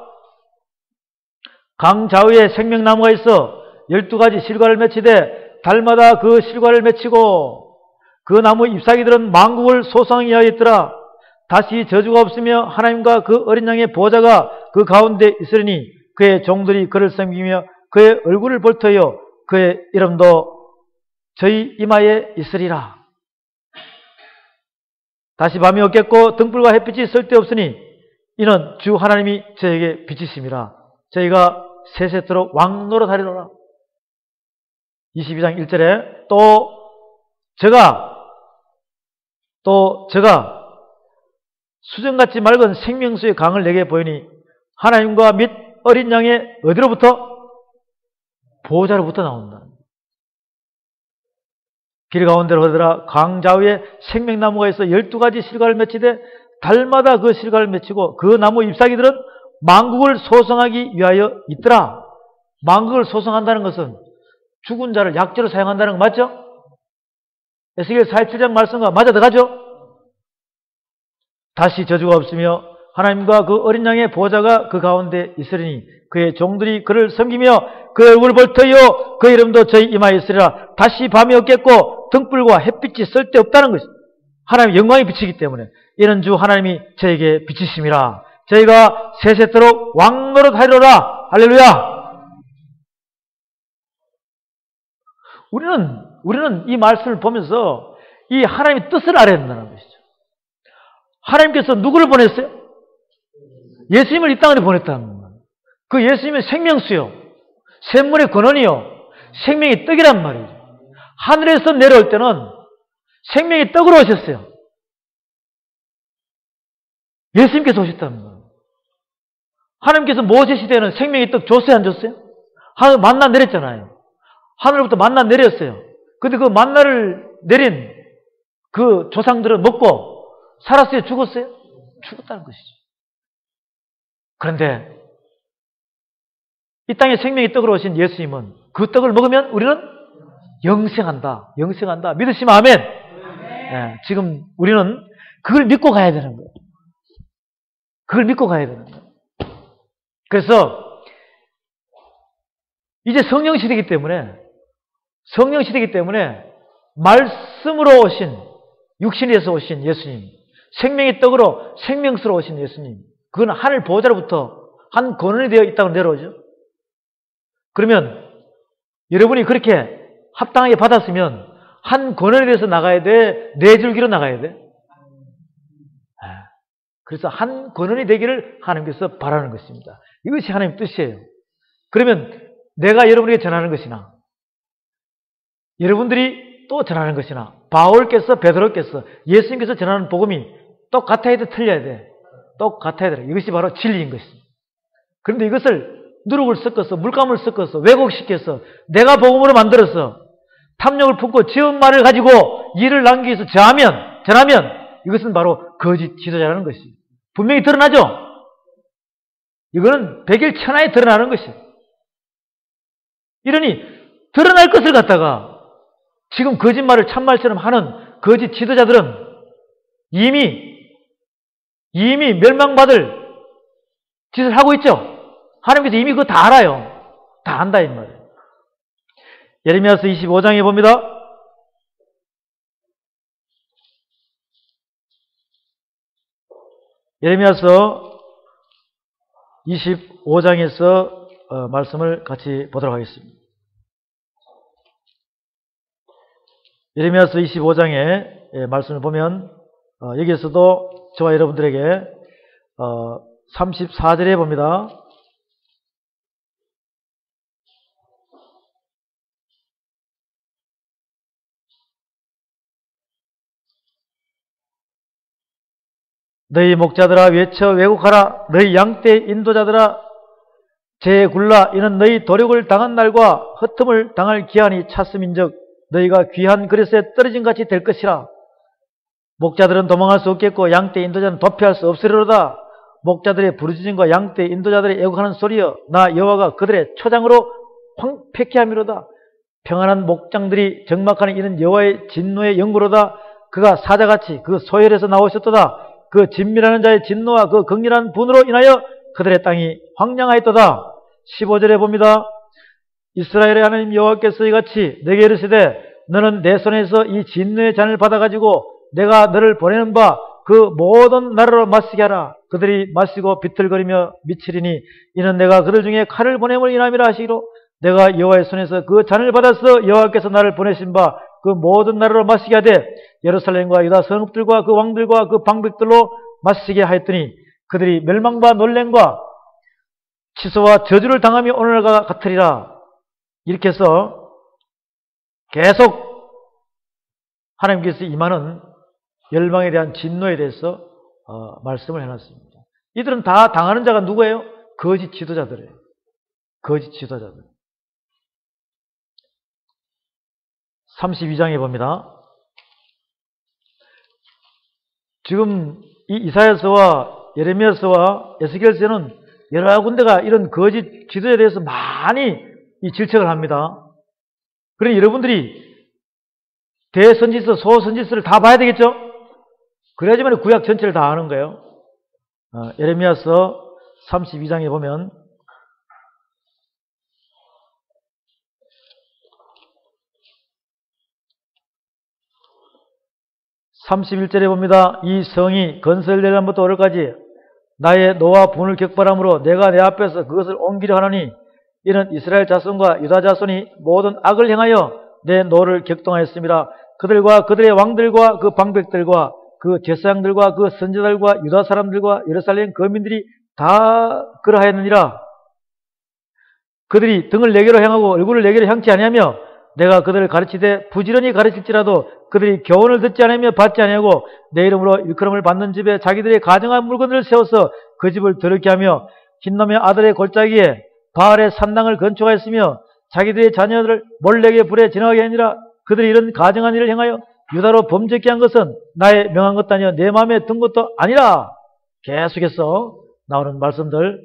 강 좌우에 생명나무가 있어 12가지 실과를 맺히되 달마다 그 실과를 맺히고 그 나무 잎사귀들은 만국을 소성하게 하여 있더라. 다시 저주가 없으며 하나님과 그 어린 양의 보호자가 그 가운데 있으리니 그의 종들이 그를 섬기며 그의 얼굴을 볼터여 그의 이름도 저희 이마에 있으리라. 다시 밤이 없겠고 등불과 햇빛이 쓸데없으니 이는 주 하나님이 저에게 빛이심이라. 저희가 세세토록 왕노릇하리로라. 22장 1절에 또 제가 수정같이 맑은 생명수의 강을 내게 보이니 하나님과 및 어린 양의 어디로부터? 보호자로부터 나온다. 길 가운데로 흐르더라. 강 좌우에 생명나무가 있어 12가지 실과를 맺히되 달마다 그 실과를 맺히고 그 나무 잎사귀들은 만국을 소성하기 위하여 있더라. 만국을 소성한다는 것은 죽은 자를 약재로 사용한다는 거 맞죠? 에스겔 47장 말씀과 맞아 들어가죠? 다시 저주가 없으며 하나님과 그 어린 양의 보호자가 그 가운데 있으리니 그의 종들이 그를 섬기며 그의 얼굴을 볼 터이요 그 이름도 저희 이마에 있으리라. 다시 밤이 없겠고 등불과 햇빛이 쓸데없다는 것이 하나님의 영광이 비치기 때문에 이는 주 하나님이 저에게 비치심이라. 저희가 세세토록 왕노릇하리로라. 할렐루야. 우리는 이 말씀을 보면서 이 하나님의 뜻을 알아야 된다는 것이죠. 하나님께서 누구를 보냈어요? 예수님을 이 땅에 보냈다는 거예요. 그 예수님은 생명수요, 생물의 근원이요, 생명의 떡이란 말이죠. 하늘에서 내려올 때는 생명의 떡으로 오셨어요. 예수님께서 오셨다는 거예요. 하나님께서 모세 시대에는 생명의 떡 줬어요, 안 줬어요? 하늘 만나 내렸잖아요. 하늘로부터 만나 내렸어요. 근데 그 만나를 내린 그 조상들은 먹고 살았어요? 죽었어요? 죽었다는 것이죠. 그런데 이 땅에 생명의 떡으로 오신 예수님은 그 떡을 먹으면 우리는 영생한다. 영생한다. 믿으시면 아멘. 네, 지금 우리는 그걸 믿고 가야 되는 거예요. 그걸 믿고 가야 되는 거예요. 그래서 이제 성령 시대이기 때문에 말씀으로 오신, 육신에서 오신 예수님, 생명의 떡으로 생명수로 오신 예수님, 그건 하늘 보호자로부터 한 권한이 되어 있다고 내려오죠. 그러면 여러분이 그렇게 합당하게 받았으면 한 권한에 대해서 나가야 돼? 네 줄기로 나가야 돼? 그래서 한 권한이 되기를 하나님께서 바라는 것입니다. 이것이 하나님의 뜻이에요. 그러면 내가 여러분에게 전하는 것이나 여러분들이 또 전하는 것이나 바울께서, 베드로께서, 예수님께서 전하는 복음이 똑같아야 돼? 틀려야 돼? 똑같아야 돼. 이것이 바로 진리인 것입니다. 그런데 이것을 누룩을 섞어서, 물감을 섞어서, 왜곡시켜서, 내가 복음으로 만들어서 탐욕을 품고 지은 말을 가지고 일을 남기기 위해서 전하면 이것은 바로 거짓 지도자라는 것이 분명히 드러나죠. 이거는 백일천하에 드러나는 것이에요. 이러니 드러날 것을 갖다가 지금 거짓말을 참말처럼 하는 거짓 지도자들은 이미 멸망받을 짓을 하고 있죠. 하나님께서 이미 그거 다 알아요. 다 안다 이 말이에요. 예레미야서 25장에 봅니다. 예레미야서 25장에서 말씀을 같이 보도록 하겠습니다. 예레미야서 25장의 말씀을 보면 여기에서도 저와 여러분들에게 34절에 봅니다. 너희 목자들아 외쳐 왜곡하라. 너희 양떼 인도자들아 재굴라. 이는 너희 도력을 당한 날과 허텀을 당할 기한이 찼음인즉 너희가 귀한 그릇에 떨어진 같이 될 것이라. 목자들은 도망할 수 없겠고 양떼 인도자는 도피할 수 없으리로다. 목자들의 부르짖음과 양떼 인도자들의 애곡하는 소리여 나 여호와가 그들의 초장으로 황폐케 함이로다. 평안한 목장들이 적막하는 이는 여호와의 진노의 영구로다. 그가 사자같이 그 소열에서 나오셨도다. 그 진밀하는 자의 진노와 그 극렬한 분으로 인하여 그들의 땅이 황량하였도다. 15절에 봅니다. 이스라엘의 하나님 여호와께서 이같이 내게 이르시되 너는 내 손에서 이 진노의 잔을 받아가지고 내가 너를 보내는 바 그 모든 나라로 마시게 하라. 그들이 마시고 비틀거리며 미치리니 이는 내가 그들 중에 칼을 보냄을 인함이라 하시기로 내가 여호와의 손에서 그 잔을 받아서 여호와께서 나를 보내신 바 그 모든 나라로 마시게 하되 예루살렘과 유다 성읍들과 그 왕들과 그 방백들로 마시게 하였더니 그들이 멸망과 놀램과 취소와 저주를 당하며 오늘과 같으리라. 이렇게 해서 계속 하나님께서 임하는 열방에 대한 진노에 대해서 말씀을 해놨습니다. 이들은 다 당하는 자가 누구예요? 거짓 지도자들이에요. 거짓 지도자들. 32장에 봅니다. 지금 이 이사야서와 예레미야서와 에스겔서는 여러 군데가 이런 거짓 지도자에 대해서 많이 이 질책을 합니다. 그러니 여러분들이 대선지서, 소선지서를 다 봐야 되겠죠? 그래야지만 구약 전체를 다 아는 거예요. 예레미야서 32장에 보면 31절에 봅니다. 이 성이 건설될 날부터 오늘까지 나의 노와 분을 격발함으로 내가 내 앞에서 그것을 옮기려 하노니 이는 이스라엘 자손과 유다 자손이 모든 악을 행하여 내 노를 격동하였습니다. 그들과 그들의 왕들과 그 방백들과 그 제사장들과 그 선지자들과 유다 사람들과 예루살렘 거민들이 다 그러하였느니라. 그들이 등을 내게로 향하고 얼굴을 내게로 향치 아니하며 내가 그들을 가르치되 부지런히 가르칠지라도 그들이 교훈을 듣지 않으며 받지 아니하고 내 이름으로 일컬음을 받는 집에 자기들의 가정한 물건들을 세워서 그 집을 더럽게 하며 흰놈의 아들의 골짜기에 바알의 산당을 건축하였으며 자기들의 자녀들을 몰래게 불에 지나가게 하니라. 그들이 이런 가정한 일을 행하여 유다로 범죄케 한 것은 나의 명한 것도 아니요 내 마음에 든 것도 아니라. 계속해서 나오는 말씀들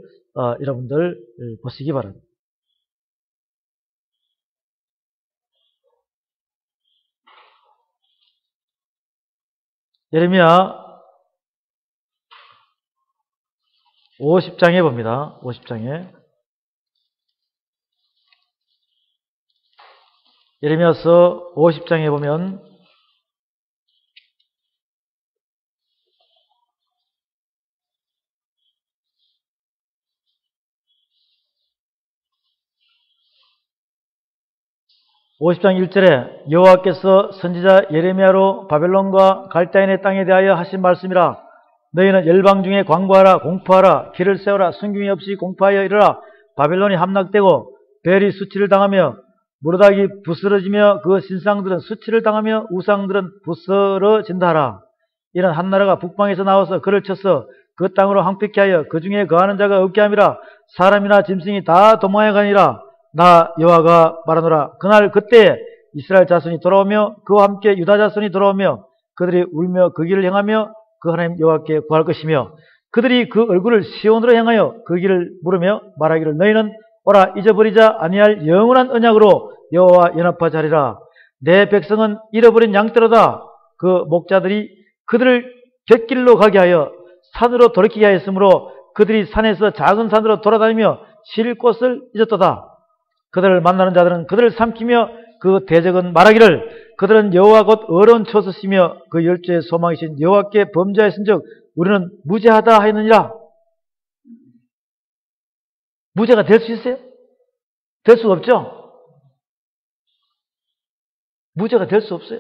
여러분들 보시기 바랍니다. 예레미야 50장에 봅니다. 50장에. 예레미야서 50장에 보면 50장 1절에 여호와께서 선지자 예레미야로 바벨론과 갈대인의 땅에 대하여 하신 말씀이라. 너희는 열방 중에 광고하라, 공포하라, 길을 세우라, 순경이 없이 공포하여 이르라. 바벨론이 함락되고 벨이 수치를 당하며 무르닥이 부스러지며 그 신상들은 수치를 당하며 우상들은 부스러진다 하라. 이는 한 나라가 북방에서 나와서 그를 쳐서 그 땅으로 황폐케 하여 그 중에 거하는 자가 없게 함이라. 사람이나 짐승이 다 도망하여 가니라. 나 여호와가 말하노라. 그날 그때에 이스라엘 자손이 돌아오며 그와 함께 유다 자손이 돌아오며 그들이 울며 그 길을 행하며 그 하나님 여호와께 구할 것이며 그들이 그 얼굴을 시온으로 향하여 그 길을 물으며 말하기를 너희는 오라 잊어버리자 아니할 영원한 언약으로 여호와 연합하자리라. 내 백성은 잃어버린 양떼로다. 그 목자들이 그들을 곁길로 가게 하여 산으로 돌이키게 하였으므로 그들이 산에서 작은 산으로 돌아다니며 쉴 곳을 잊었도다. 그들을 만나는 자들은 그들을 삼키며 그 대적은 말하기를 그들은 여호와 곧 어려운 처소시며 그 열조의 소망이신 여호와께 범죄하였은즉 우리는 무죄하다 하였느니라. 무죄가 될 수 있어요? 될 수 없죠? 무죄가 될 수 없어요.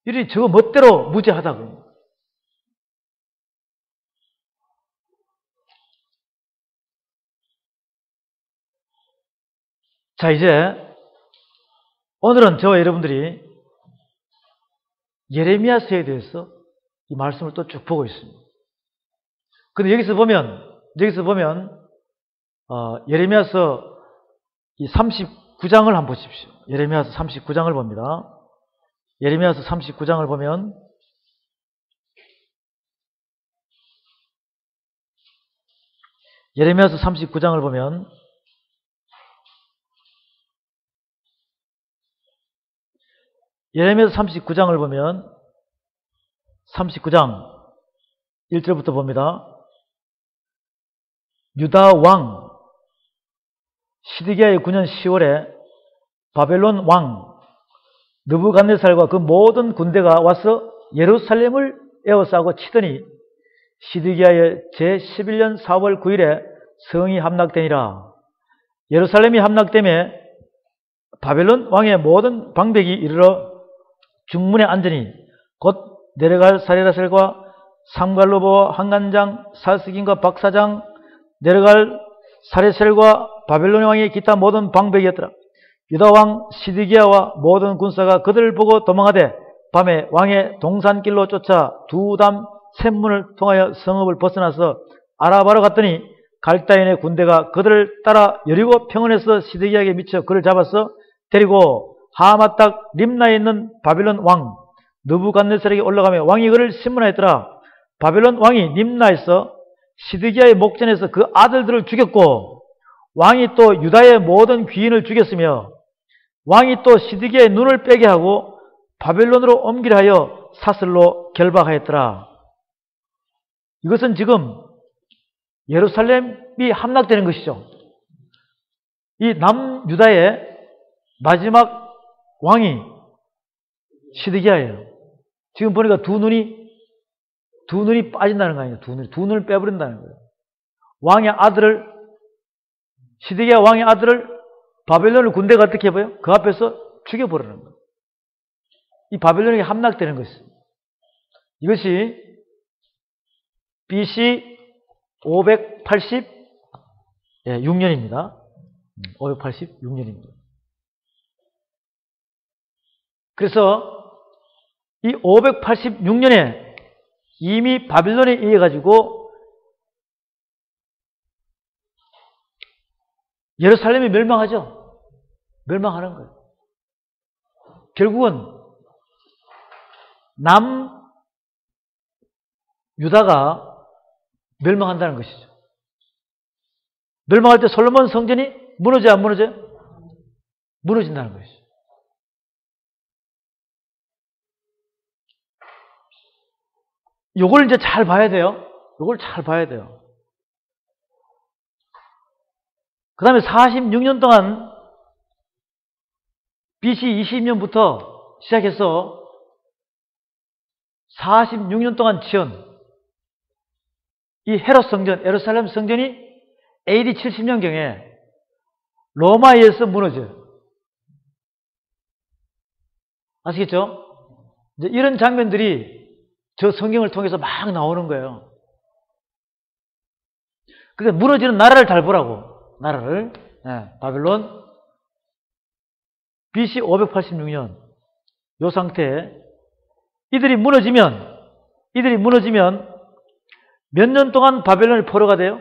이리 저거 멋대로 무죄하다고. 자, 이제 오늘은 저와 여러분들이 예레미야서에 대해서 이 말씀을 또 쭉 보고 있습니다. 근데 여기서 보면 예레미야서 이 39장을 한번 보십시오. 예레미야서 39장을 봅니다. 예레미야서 39장을 보면 예레미야서 39장을 보면 예레미야서 39장을 보면 39장 1절부터 봅니다. 유다 왕 시드기야의 9년 10월에 바벨론 왕 느부갓네살과 그 모든 군대가 와서 예루살렘을 에워싸고 치더니 시드기야의 제11년 4월 9일에 성이 함락되니라. 예루살렘이 함락되매 바벨론 왕의 모든 방백이 이르러 중문에 앉으니 곧 내려갈 사레라셀과 삼갈로보 한간장 살스긴과 박사장 내려갈 사레셀과 바벨론 왕의 기타 모든 방백이었더라. 유다 왕 시드기야와 모든 군사가 그들을 보고 도망하되 밤에 왕의 동산길로 쫓아 두 담 샘문을 통하여 성읍을 벗어나서 아라바로 갔더니 갈다인의 군대가 그들을 따라 여리고 평원에서 시드기야에게 미쳐 그를 잡아서 데리고 하마딱 림나에 있는 바벨론 왕 느부갓네살에게 올라가며 왕이 그를 신문하였더라. 바벨론 왕이 림나에서 시드기야의 목전에서 그 아들들을 죽였고 왕이 또 유다의 모든 귀인을 죽였으며 왕이 또 시드기야의 눈을 빼게 하고 바벨론으로 옮기려 하여 사슬로 결박하였더라. 이것은 지금 예루살렘이 함락되는 것이죠. 이 남유다의 마지막 왕이 시드기야예요. 지금 보니까 두 눈이 빠진다는 거 아니에요. 두 눈을 빼버린다는 거예요. 시드기야 왕의 아들을 바벨론의 군대가 어떻게 해봐요? 그 앞에서 죽여버리는 거예요. 이 바벨론이 함락되는 것이죠. 이것이 BC 586년입니다. 586년입니다. 그래서 이 586년에 이미 바벨론에 의해 가지고 예루살렘이 멸망하죠. 멸망하는 거예요. 결국은 남유다가 멸망한다는 것이죠. 멸망할 때 솔로몬 성전이 무너져요, 안 무너져요? 무너진다는 것이죠. 요걸 이제 잘 봐야 돼요. 요걸 잘 봐야 돼요. 그 다음에 46년 동안 BC 20년부터 시작해서 46년 동안 지은 이 헤롯 성전, 예루살렘 성전이 AD 70년경에 로마에 의해서 무너져요. 아시겠죠? 이제 이런 장면들이 저 성경을 통해서 막 나오는 거예요. 그러니까 무너지는 나라를 잘 보라고. 나라를. 바벨론. BC 586년. 요 상태에 이들이 무너지면 몇 년 동안 바벨론이 포로가 돼요?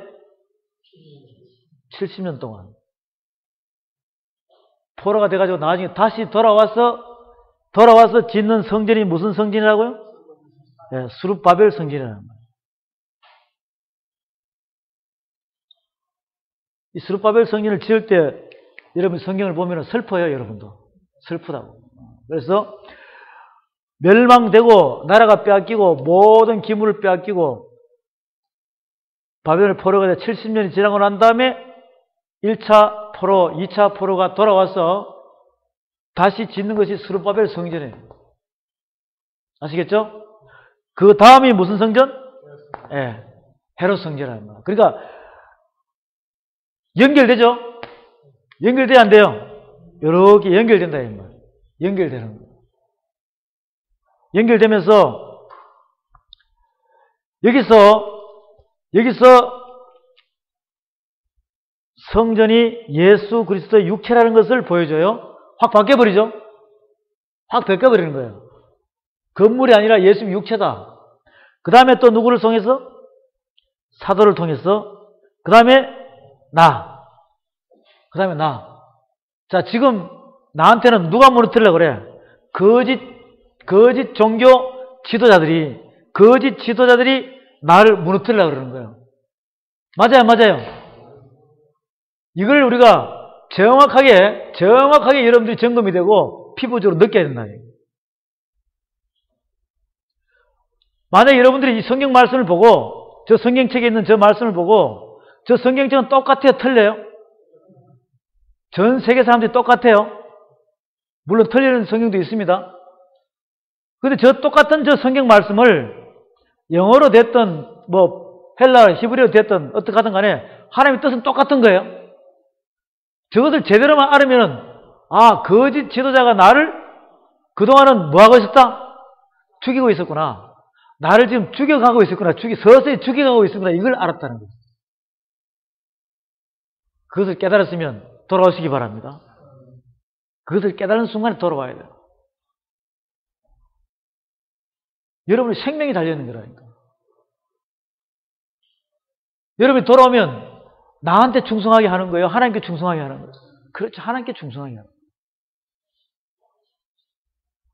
70년 동안. 포로가 돼가지고 나중에 다시 돌아와서 짓는 성전이 무슨 성전이라고요? 수룹바벨 성전이라는 거예요. 이 수룹바벨 성전을 지을 때 여러분 성경을 보면 슬퍼요, 여러분도. 슬프다고. 그래서 멸망되고 나라가 빼앗기고 모든 기물을 빼앗기고 바벨론 포로가 돼 70년이 지나고 난 다음에 1차 포로, 2차 포로가 돌아와서 다시 짓는 것이 스룹바벨 성전이에요. 아시겠죠? 그 다음이 무슨 성전? 헤롯 성전이라는 거예요. 그러니까 연결되죠? 연결돼야 안 돼요? 이렇게 연결된다 이 말이에요. 연결되는 거예요. 연결되면서 여기서 성전이 예수 그리스도의 육체라는 것을 보여줘요. 확 바뀌어버리죠? 확 바뀌어버리는 거예요. 건물이 아니라 예수 육체다. 그 다음에 또 누구를 통해서? 사도를 통해서. 그 다음에 나. 자, 지금 나한테는 누가 무너뜨리려고 그래? 거짓 종교 지도자들이 나를 무너뜨리려고 그러는 거예요. 맞아요. 이걸 우리가 정확하게 여러분들이 점검이 되고 피부적으로 느껴야 된다. 만약에 여러분들이 이 성경 말씀을 보고 저 성경책에 있는 저 말씀을 보고 저 성경책은 똑같아요? 틀려요? 전 세계 사람들이 똑같아요? 물론 틀리는 성경도 있습니다. 근데 저 똑같은 저 성경 말씀을 영어로 됐든 헬라어, 히브리어로 됐든 어떻게 하든 간에 하나님의 뜻은 똑같은 거예요. 저것을 제대로만 알으면은 거짓 지도자가 나를 그동안은 뭐하고 있었다? 죽이고 있었구나. 나를 지금 죽여가고 있었구나. 서서히 죽여가고 있었구나. 이걸 알았다는 거예요. 그것을 깨달았으면 돌아오시기 바랍니다. 그것을 깨달은 순간에 돌아와야 돼요. 여러분의 생명이 달려있는 거라니까. 여러분이 돌아오면 나한테 충성하게 하는 거예요? 하나님께 충성하게 하는 거예요? 그렇죠. 하나님께 충성하게 하는 거예요.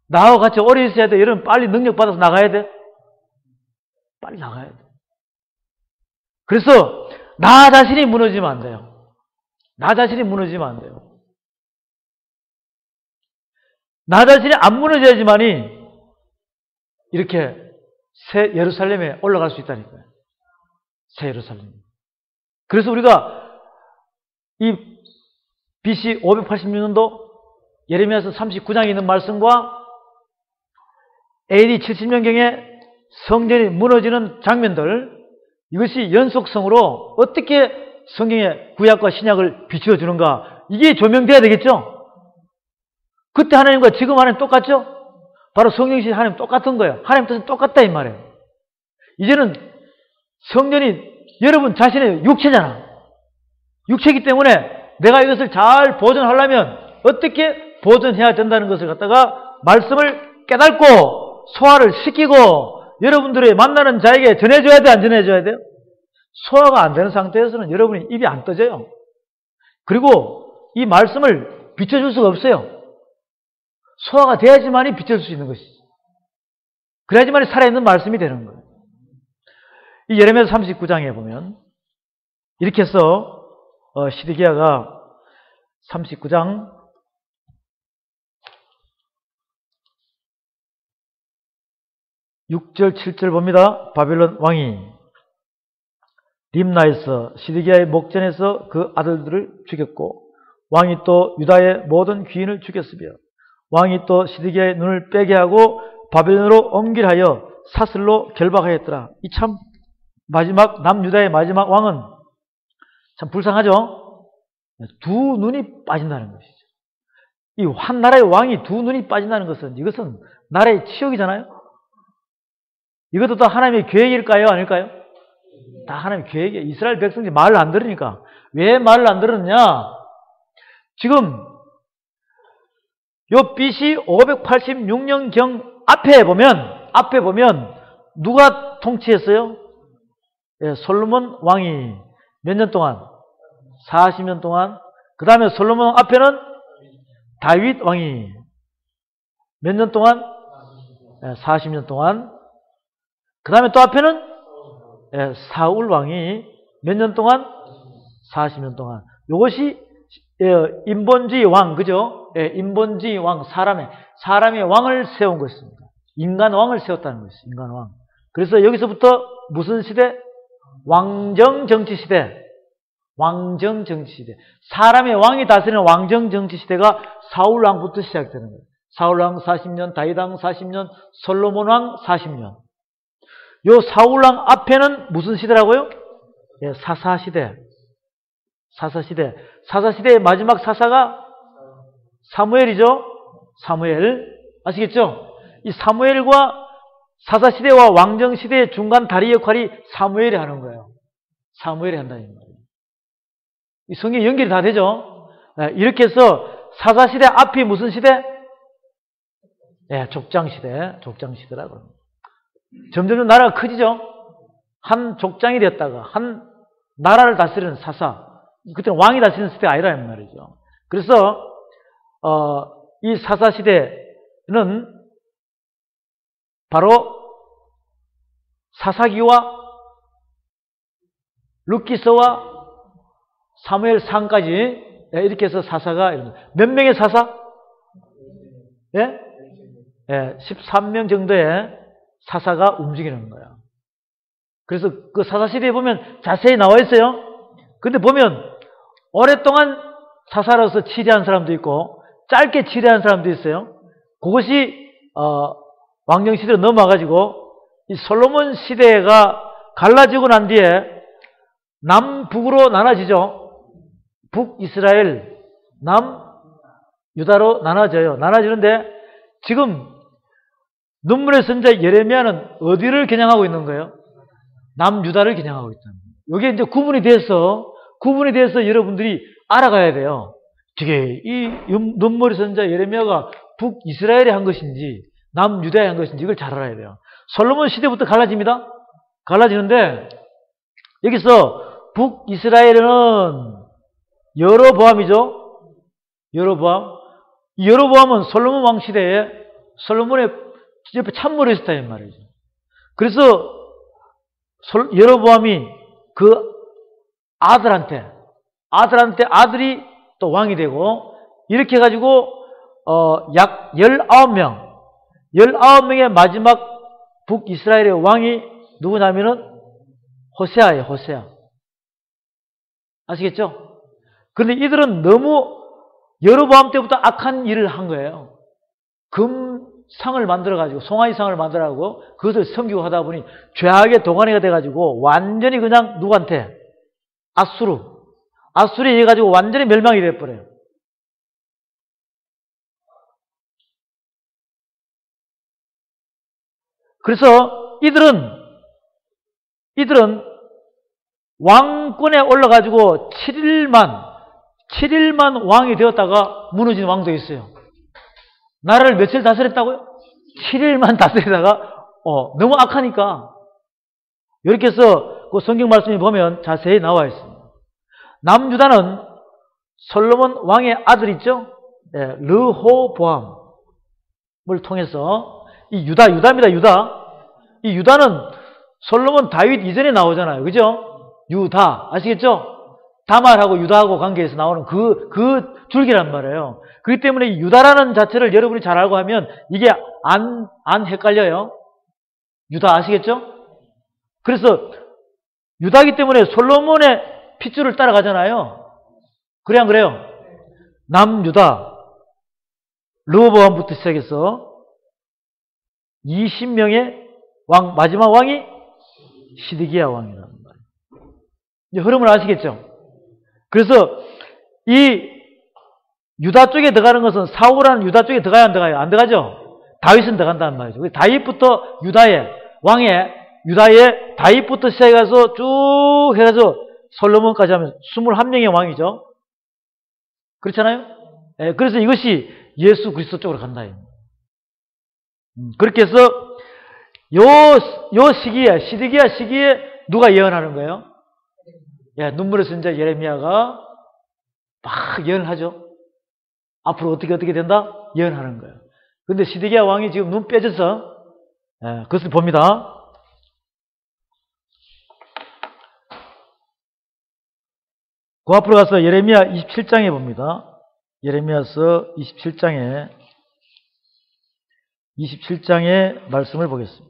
나하고 같이 오래 있어야 돼. 여러분 빨리 능력 받아서 나가야 돼. 빨리 나가야 돼. 그래서 나 자신이 무너지면 안 돼요. 나 자신이 무너지면 안 돼요. 나 자신이 안 무너져야지만이 이렇게 새 예루살렘에 올라갈 수 있다니까요. 새 예루살렘. 그래서 우리가 이 BC 586년도 예레미야서 39장에 있는 말씀과 AD 70년경에 성전이 무너지는 장면들, 이것이 연속성으로 어떻게 성경의 구약과 신약을 비추어주는가, 이게 조명돼야 되겠죠? 그때 하나님과 지금 하나님 똑같죠? 바로 성령이신 하나님 똑같은 거예요. 하나님 뜻은 똑같다 이 말이에요. 이제는 성전이 여러분 자신의 육체잖아. 육체이기 때문에 내가 이것을 잘 보존하려면 어떻게 보존해야 된다는 것을 갖다가 말씀을 깨닫고 소화를 시키고 여러분들이 만나는 자에게 전해줘야 돼, 안 전해줘야 돼요? 소화가 안 되는 상태에서는 여러분이 입이 안 떠져요. 그리고 이 말씀을 비춰줄 수가 없어요. 소화가 돼야지만이 비춰줄 수 있는 것이지. 그래야지만이 살아있는 말씀이 되는 거예요. 이 예레미야 39장에 보면 이렇게 해서 시드기야가 39장 6절, 7절 봅니다. 바벨론 왕이 림나에서 시드기야의 목전에서 그 아들들을 죽였고 왕이 또 유다의 모든 귀인을 죽였으며 왕이 또 시드기야의 눈을 빼게 하고 바벨론으로 옮길하여 사슬로 결박하였더라. 이 참 마지막 남유다의 마지막 왕은 참 불쌍하죠. 두 눈이 빠진다는 것이죠. 이 한 나라의 왕이 두 눈이 빠진다는 것은 이것은 나라의 치욕이잖아요. 이것도 다 하나님의 계획일까요? 아닐까요? 다 하나님의 계획이에요. 이스라엘 백성들이 말을 안 들으니까. 왜 말을 안 들었느냐? 지금 요 BC 586년경 앞에 보면 누가 통치했어요? 예, 솔로몬 왕이 몇 년 동안? 40년 동안. 그 다음에 솔로몬 앞에는 다윗 왕이 몇 년 동안? 예, 40년 동안. 그 다음에 또 앞에는 예, 사울 왕이 몇 년 동안? 40년 동안. 이것이 인본주의 왕, 그죠? 예, 인본주의 왕, 사람의 왕을 세운 것입니다. 인간 왕을 세웠다는 것이죠. 인간 왕. 그래서 여기서부터 무슨 시대? 왕정 정치 시대. 왕정 정치 시대. 사람의 왕이 다스리는 왕정 정치 시대가 사울 왕부터 시작되는 거예요. 사울 왕 40년, 다윗 왕 40년, 솔로몬 왕 40년. 요 사울 왕 앞에는 무슨 시대라고요? 예, 사사 시대. 사사 시대. 사사 시대의 마지막 사사가 사무엘이죠. 사무엘. 아시겠죠? 이 사무엘과 사사 시대와 왕정 시대의 중간 다리 역할이 사무엘이 하는 거예요. 사무엘이 한다는 말이에요. 이 성경이 연결이 다 되죠? 네, 이렇게 해서 사사 시대 앞이 무슨 시대? 네, 족장 시대. 족장 시대라고 합니다. 점점 나라가 커지죠? 한 족장이 됐다가 한 나라를 다스리는 사사. 그때는 왕이 다스리는 시대가 아니라는 말이죠. 그래서 이 사사 시대는 바로 사사기와 룻기서와 사무엘상까지 이렇게 해서 사사가 몇 명의 사사? 예? 예, 13명 정도의 사사가 움직이는 거예요. 그래서 그 사사시대에 보면 자세히 나와 있어요. 근데 보면 오랫동안 사사로서 치리한 사람도 있고 짧게 치리한 사람도 있어요. 그것이 왕정 시대로 넘어가가지고 이 솔로몬 시대가 갈라지고 난 뒤에 남북으로 나눠지죠. 북이스라엘, 남유다로 나눠져요. 나눠지는데 지금 눈물의 선자 예레미야는 어디를 겨냥하고 있는 거예요? 남유다를 겨냥하고 있다는 거예요. 이게 이제 구분이 돼서 여러분들이 알아가야 돼요. 이게 이 눈물의 선자 예레미야가 북이스라엘에 한 것인지 남유다에 한 것인지 이걸 잘 알아야 돼요. 솔로몬 시대부터 갈라집니다. 갈라지는데 여기서 북이스라엘은 여로보암이죠. 여로보암. 이 여로보암은 솔로몬 왕 시대에 솔로몬의 옆에 참모를 했다는 말이죠. 그래서 여로보암이 그 아들한테 아들이 또 왕이 되고 이렇게 해가지고 약 19명의 마지막 북이스라엘의 왕이 누구냐면은 호세아예요. 호세아. 아시겠죠? 그런데 이들은 너무 여로보암 때부터 악한 일을 한 거예요. 금상을 만들어가지고 송아지상을 만들어가지고 그것을 섬기고 하다 보니 죄악의 동안이가 돼가지고 완전히 그냥 누구한테? 아수르에 의해 가지고 완전히 멸망이 돼버려요. 그래서 이들은 왕권에 올라가지고 7일만 왕이 되었다가 무너진 왕도 있어요. 나라를 며칠 다스렸다고요? 7일만 다스리다가 너무 악하니까 이렇게 해서 그 성경 말씀에 보면 자세히 나와 있습니다. 남유다는 솔로몬 왕의 아들 있죠? 네, 르호보암을 통해서 이 유다입니다. 이 유다는 솔로몬 다윗 이전에 나오잖아요. 그죠? 유다 아시겠죠? 다말하고 유다하고 관계에서 나오는 그 줄기란 말이에요. 그렇기 때문에 이 유다라는 자체를 여러분이 잘 알고 하면 이게 안 헷갈려요. 유다 아시겠죠? 그래서 유다기 때문에 솔로몬의 핏줄을 따라가잖아요. 그래 안 그래요? 남유다 르호보암부터 시작해서 20명의 왕, 마지막 왕이 시드기야 왕이라는 말이에요. 이제 흐름을 아시겠죠? 그래서 이 유다 쪽에 들어가는 것은 사울하는 유다 쪽에 들어가야 안 들어가요? 안 들어가죠? 다윗은 들어간다는 말이죠. 다윗부터 유다의 왕의 유다의 다윗부터 시작해서 쭉 해가지고 솔로몬까지 하면 21명의 왕이죠. 그렇잖아요? 예, 그래서 이것이 예수 그리스도 쪽으로 간다. 그렇게 해서 요 시기에 시드기야 시기에 누가 예언하는 거예요? 예, 눈물의 선지자 예레미야가 막 예언하죠. 앞으로 어떻게 된다? 예언하는 거예요. 근데 시드기야 왕이 지금 눈 빼져서 예, 그것을 봅니다. 그 앞으로 가서 예레미야 27장에 봅니다. 예레미야서 27장의 말씀을 보겠습니다.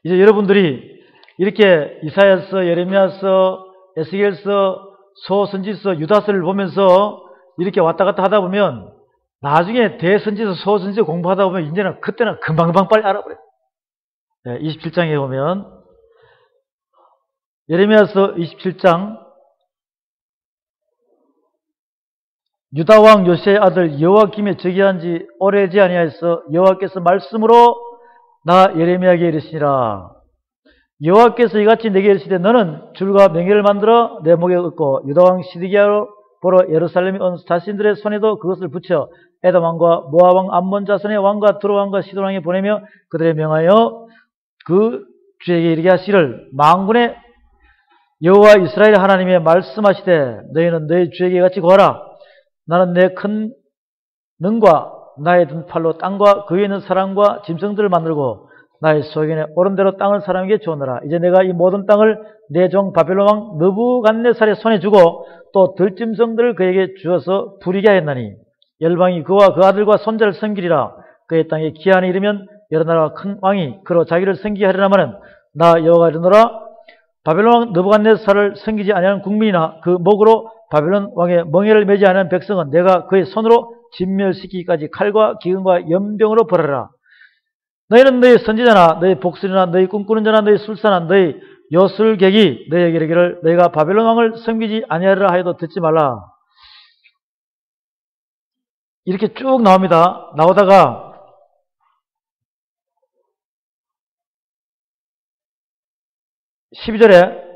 이제 여러분들이 이렇게 이사야서, 예레미야서, 에스겔서, 소선지서, 유다서를 보면서 이렇게 왔다 갔다 하다 보면 나중에 대선지서, 소선지서 공부하다 보면 이제는 그때는 금방금방 빨리 알아버려요. 네, 27장에 보면 예레미야서 27장 유다왕 요시의 아들 여호와김의 즉위한 지 오래지 아니하여서 여호와께서 말씀으로 나 예레미야에게 이르시니라. 여호와께서 이같이 내게 이르시되 너는 줄과 맹해를 만들어 내 목에 얹고 유다왕 시드기야로 보러 예루살렘에 온 자신들의 손에도 그것을 붙여 에돔 왕과 모압 왕 암몬 자손의 왕과 두로 왕과 시돈 왕에 보내며 그들의 명하여 그 주에게 이르게 하시를 만군의 여호와 이스라엘 하나님의 말씀하시되 너희는 너희 주에게 같이 구하라. 나는 내 큰 능과 나의 든 팔로 땅과 그 위에 있는 사람과 짐승들을 만들고 나의 소견에 오른 대로 땅을 사람에게 주었노라. 이제 내가 이 모든 땅을 내 종 바벨론 왕 느부갓네살의 손에 주고 또 들짐승들을 그에게 주어서 부리게 하였나니 열방이 그와 그 아들과 손자를 섬기리라. 그의 땅에 기한이 이르면 여러 나라와 큰 왕이 그로 자기를 섬기게 하려나마는 나 여호와가 이르노라. 바벨론 왕 느부갓네살을 섬기지 아니하는 국민이나 그 목으로 바벨론 왕의 멍에를 매지 않은 백성은 내가 그의 손으로 진멸시키기까지 칼과 기근과 연병으로 벌하라. 너희는 너희 선지자나 너희 복술이나 너희 꿈꾸는 자나 너희 술사나 너희 요술객이 너희에게 이르기를 너희가 바벨론 왕을 섬기지 아니하리라 하여도 듣지 말라. 이렇게 쭉 나옵니다. 나오다가 12절에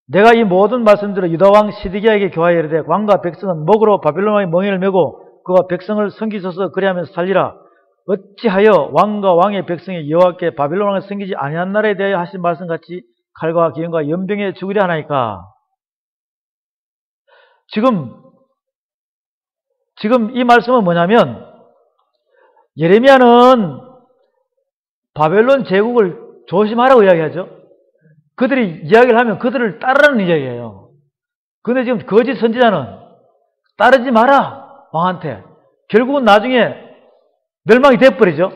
내가 이 모든 말씀들을 유다왕 시드기야에게 교하여 이르되 왕과 백성은 목으로 바벨론 왕의 멍에를 메고 그와 백성을 섬기소서 그리하면서 살리라. 어찌하여 왕과 왕의 백성이 여호와께 바벨론 왕을 섬기지 아니한 나라에 대하여 하신 말씀같이 칼과 기근과 연병에 죽으려 하나이까. 지금 이 말씀은 뭐냐면 예레미야는 바벨론 제국을 조심하라고 이야기하죠. 그들이 이야기를 하면 그들을 따르라는 이야기예요. 그런데 지금 거짓 선지자는 따르지 마라 왕한테. 결국은 나중에 멸망이 돼버리죠.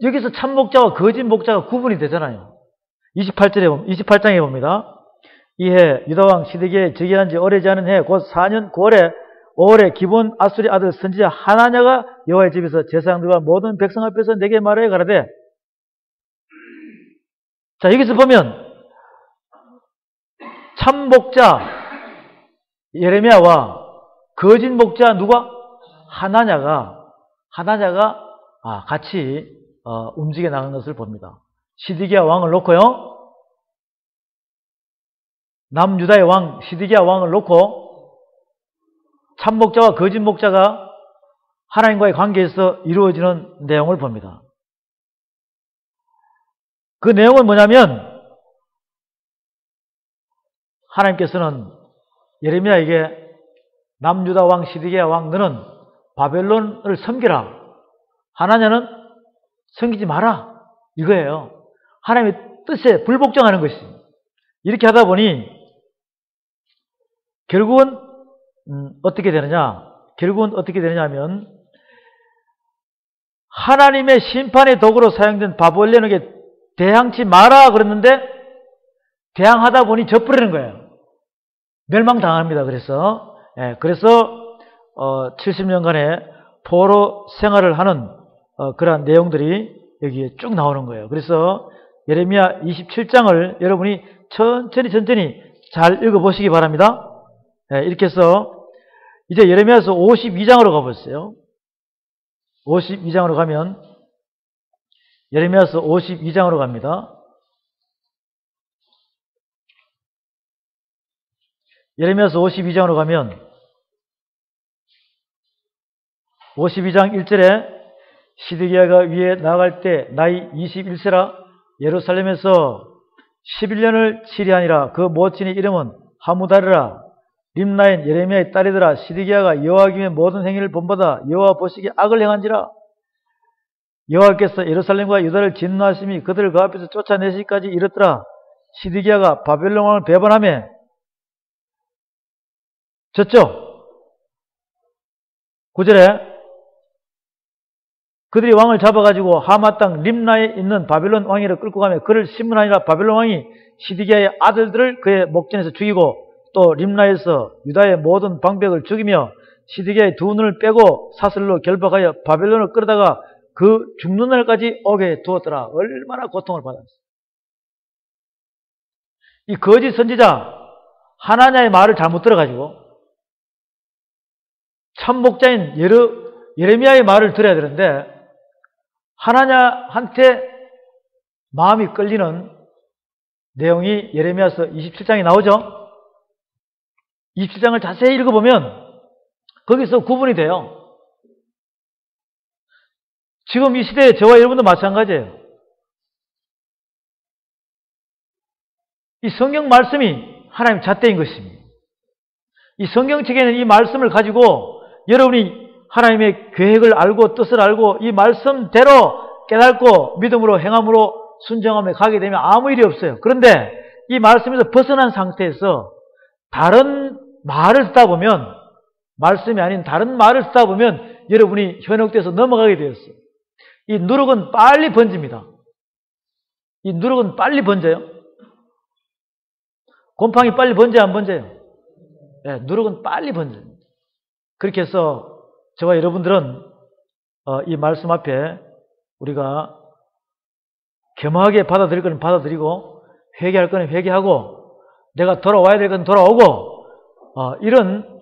여기서 참 목자와 거짓 목자가 구분이 되잖아요. 28장에 봅니다. 이해 유다왕 시드기야에 즉위한 지 오래지 않은 해 곧 4년 9월에 5월에 기본 아수리 아들 선지자 하나냐가 여호와의 집에서 제사장들과 모든 백성 앞에서 내게 말하여 가라되. 자, 여기서 보면 참 목자 예레미야와 거짓 목자 누가? 하나냐가 같이 움직여 나간 것을 봅니다. 시드기야 왕을 놓고요. 남유다의 왕 시드기야 왕을 놓고 참 목자와 거짓 목자가 하나님과의 관계에서 이루어지는 내용을 봅니다. 그 내용은 뭐냐면 하나님께서는 예레미야에게 남유다 왕 시드기야 왕 너는 바벨론을 섬기라. 하나냐는 섬기지 마라. 이거예요. 하나님의 뜻에 불복종하는 것이. 이렇게 하다 보니 결국은 어떻게 되느냐? 결국은 어떻게 되느냐 하면 하나님의 심판의 도구로 사용된 바벨론에게 대항치 마라 그랬는데 대항하다 보니 져버리는 거예요. 멸망당합니다. 그래서 70년간의 포로 생활을 하는 그러한 내용들이 여기에 쭉 나오는 거예요. 그래서 예레미야 27장을 여러분이 천천히 잘 읽어보시기 바랍니다. 이렇게 해서 이제 예레미야서 52장으로 가보세요. 52장으로 가면 예레미야서 52장으로 갑니다. 예레미야서 52장으로 가면 52장 1절에 시드기야가 위에 나아갈 때 나이 21세라 예루살렘에서 11년을 치리하니라. 그 모친의 이름은 하무다르라. 림나인 예레미야의 딸이더라. 시드기야가 여호와김의 모든 행위를 본받아 여호와 보시기에 악을 행한지라. 여호와께서 예루살렘과 유다를 진노하심이 그들을 그 앞에서 쫓아내시기까지 이르더라. 시드기야가 바벨론 왕을 배반하며 졌죠. 9절에 그들이 왕을 잡아가지고 하마 땅 림나에 있는 바벨론 왕위를 끌고 가며 그를 심문하니라. 바벨론 왕이 시드기야의 아들들을 그의 목전에서 죽이고 또 림나에서 유다의 모든 방백을 죽이며 시드기야의 두 눈을 빼고 사슬로 결박하여 바벨론을 끌어다가 그 죽는 날까지 오게 두었더라. 얼마나 고통을 받았어요. 이 거짓 선지자 하나냐의 말을 잘못 들어가지고 참 목자인 예레미야의 말을 들어야 되는데 하나냐한테 마음이 끌리는 내용이 예레미야서 27장에 나오죠. 27장을 자세히 읽어보면 거기서 구분이 돼요. 지금 이 시대에 저와 여러분도 마찬가지예요. 이 성경 말씀이 하나님 잣대인 것입니다. 이 성경책에는 이 말씀을 가지고 여러분이 하나님의 계획을 알고 뜻을 알고 이 말씀대로 깨닫고 믿음으로 행함으로 순종하며 가게 되면 아무 일이 없어요. 그런데 이 말씀에서 벗어난 상태에서 다른 말을 듣다 보면 말씀이 아닌 다른 말을 듣다 보면 여러분이 현혹돼서 넘어가게 되었어요. 이 누룩은 빨리 번집니다. 이 누룩은 빨리 번져요. 곰팡이 빨리 번져요, 안 번져요? 네, 누룩은 빨리 번져요. 그렇게 해서 저와 여러분들은 이 말씀 앞에 우리가 겸허하게 받아들일 거는 받아들이고 회개할 거는 회개하고 내가 돌아와야 될 건 돌아오고 이런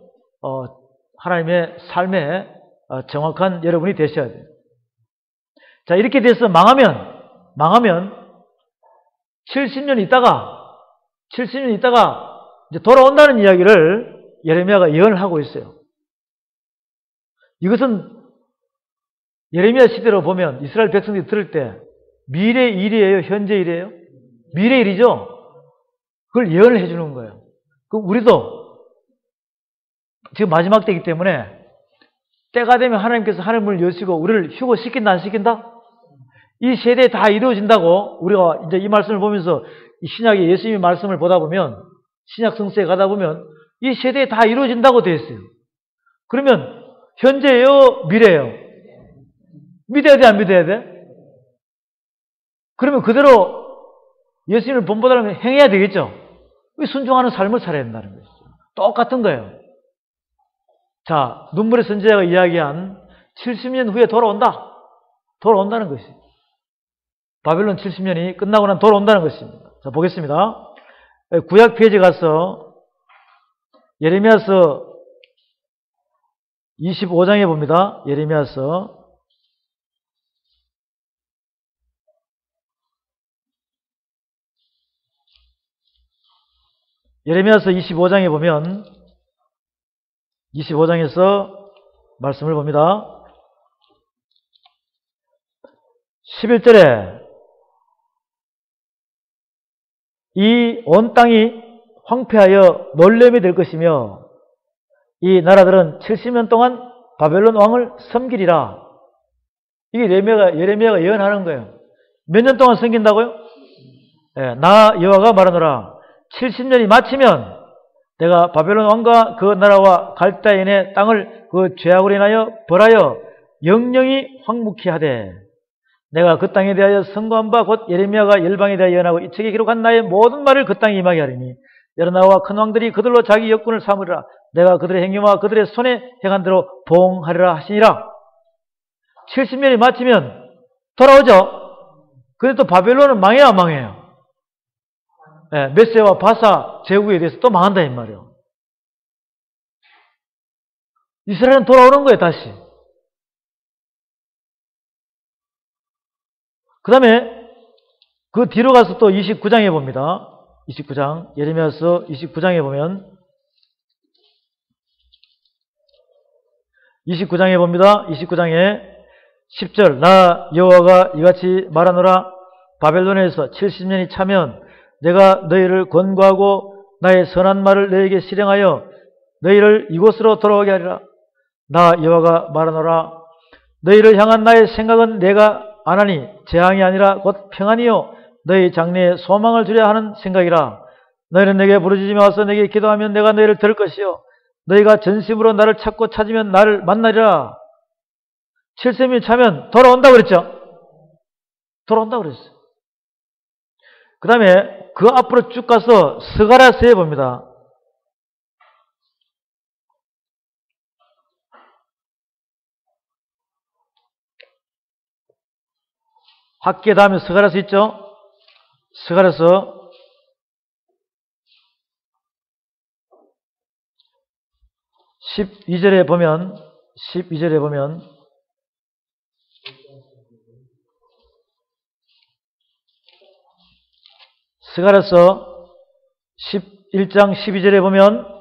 하나님의 삶의 정확한 여러분이 되셔야 돼요. 자, 이렇게 돼서 망하면 70년 있다가 이제 돌아온다는 이야기를 예레미야가 예언을 하고 있어요. 이것은 예레미야 시대로 보면 이스라엘 백성들이 들을 때 미래 일이에요? 현재 일이에요? 미래 일이죠? 그걸 예언을 해주는 거예요. 그럼 우리도 지금 마지막 때이기 때문에 때가 되면 하나님께서 하늘문을 여시고 우리를 휴거시킨다 안 시킨다? 이 세대에 다 이루어진다고 우리가 이제 이 말씀을 보면서 이 신약의 예수님의 말씀을 보다 보면 신약 성서에 가다 보면 이 세대에 다 이루어진다고 되어 있어요. 그러면 현재예요? 미래예요? 믿어야 돼? 안 믿어야 돼? 그러면 그대로 예수님을 본보다는 행해야 되겠죠? 순종하는 삶을 살아야 된다는 것이죠. 똑같은 거예요. 자, 눈물의 선지자가 이야기한 70년 후에 돌아온다는 것이 바벨론 70년이 끝나고 난 돌아온다는 것입니다. 자, 보겠습니다. 구약 페이지 가서 예레미야서 25장에 봅니다. 예레미야서 25장에 보면 25장에서 말씀을 봅니다. 11절에 이 온 땅이 황폐하여 놀림이 될 것이며 이 나라들은 70년 동안 바벨론 왕을 섬기리라. 이게 예레미야가 예언하는 거예요. 몇 년 동안 섬긴다고요? 나 여호와가 말하노라. 70년이 마치면 내가 바벨론 왕과 그 나라와 갈대인의 땅을 그 죄악으로 인하여 벌하여 영영이 황무케 하되 내가 그 땅에 대하여 선고한 바 곧 예레미야가 열방에 대하여 예언하고 이 책에 기록한 나의 모든 말을 그 땅에 임하게 하리니 여러 나라와 큰 왕들이 그들로 자기 역군을 삼으리라. 내가 그들의 행위와 그들의 손에 행한 대로 보응하리라 하시니라. 70년이 마치면 돌아오죠. 근데 또 바벨론은 망해야 망해요. 네, 메세와 바사 제국에 대해서 또 망한다 이 말이에요. 이스라엘은 돌아오는 거예요 다시. 그 다음에 그 뒤로 가서 또 29장에 봅니다. 29장 예레미야서 29장에 보면 29장에 봅니다. 29장에 10절 나 여호와가 이같이 말하노라. 바벨론에서 70년이 차면 내가 너희를 권고하고 나의 선한 말을 너희에게 실행하여 너희를 이곳으로 돌아오게 하리라. 나 여호와가 말하노라. 너희를 향한 나의 생각은 내가 안 하니 재앙이 아니라 곧 평안이요 너희 장래에 소망을 주려 하는 생각이라. 너희는 내게 부르짖으며 와서 내게 기도하면 내가 너희를 들을 것이요 너희가 전심으로 나를 찾고 찾으면 나를 만나리라. 70년이 차면 돌아온다고 그랬죠. 돌아온다고 그랬어요. 그 다음에 그 앞으로 쭉 가서 스가랴서에 봅니다. 학계 다음에 스가랴서 있죠. 스가랴서 12절에 보면 스가랴서 11장 12절에 보면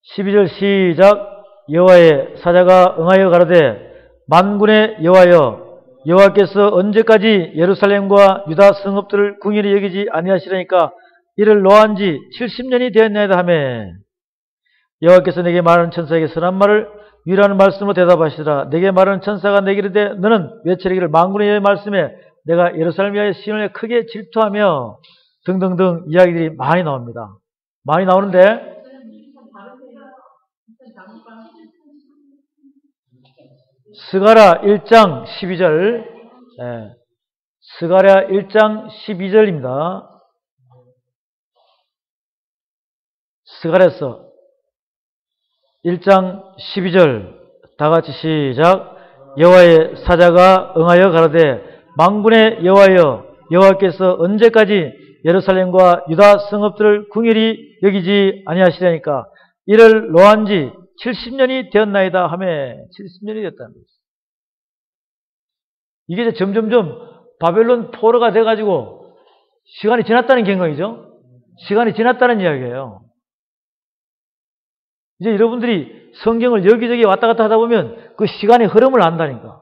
시작 여호와의 사자가 응하여 가로되 만군의 여호와여 여호와께서 언제까지 예루살렘과 유다 성읍들을 궁일히 여기지 아니하시려니까 이를 노한 지 70년이 되었나이다 하매 여호와께서 내게 말하는 천사에게 선한 말을 위라는 말씀으로 대답하시더라. 내게 말하는 천사가 내게 이르되 너는 외치기를 만군의 여호와의 말씀에 내가 예루살렘 위하여 시온에 크게 질투하며 등등등 이야기들이 많이 나옵니다. 많이 나오는데 스가랴 1장 12절 스가랴 1장 12절입니다. 스가랴서 1장 12절 다같이 시작 여호와의 사자가 응하여 가로되 만군의 여호와여 여호와께서 언제까지 예루살렘과 유다 성읍들을 궁일히 여기지 아니하시려니까 이를 노한 지 70년이 되었나이다 하며 70년이 됐다는 거죠. 이게 이제 점점점 바벨론 포로가 돼가지고 시간이 지났다는 경고이죠. 시간이 지났다는 이야기예요. 이제 여러분들이 성경을 여기저기 왔다 갔다 하다 보면 그 시간의 흐름을 안다니까.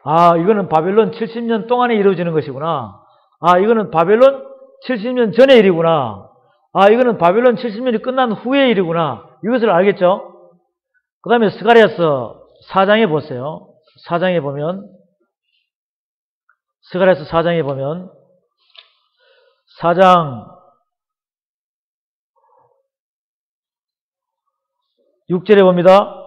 아, 이거는 바벨론 70년 동안에 이루어지는 것이구나. 아, 이거는 바벨론 70년 전의 일이구나. 아, 이거는 바벨론 70년이 끝난 후의 일이구나. 이것을 알겠죠? 그 다음에 스가랴서 4장에 보세요. 4장에 보면 스가랴서 4장에 보면 4장 6절에 봅니다.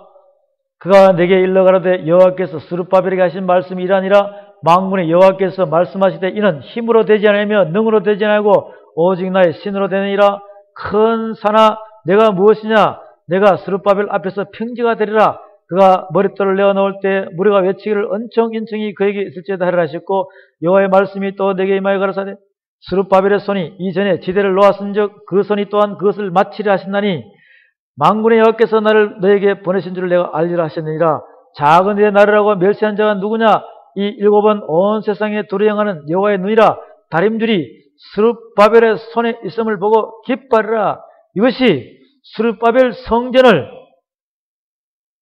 그가 내게 일러 가로되 여호와께서 스룹바벨에게 하신 말씀이 이러하니라. 만군의 여호와께서 말씀하시되 이는 힘으로 되지 않으며 능으로 되지 않고 오직 나의 신으로 되느니라. 큰 산아 내가 무엇이냐. 내가 스룹바벨 앞에서 평지가 되리라. 그가 머릿돌을 내어놓을 때 무리가 외치기를 은총인청이 그에게 있을지어다 하리라 하셨고 여호와의 말씀이 또 내게 임하여 가라사대 스룹바벨의 손이 이전에 지대를 놓았은즉 그 손이 또한 그것을 마치려 하신다니 만군의 여호와께서 나를 너에게 보내신 줄을 내가 알리라 하셨느니라. 작은 일에 나르라고 멸시한 자가 누구냐. 이 일곱은 온 세상에 두루행하는 여호와의 눈이라. 다림줄이 스룹바벨의 손에 있음을 보고 기뻐하리라. 이것이 스룹바벨 성전을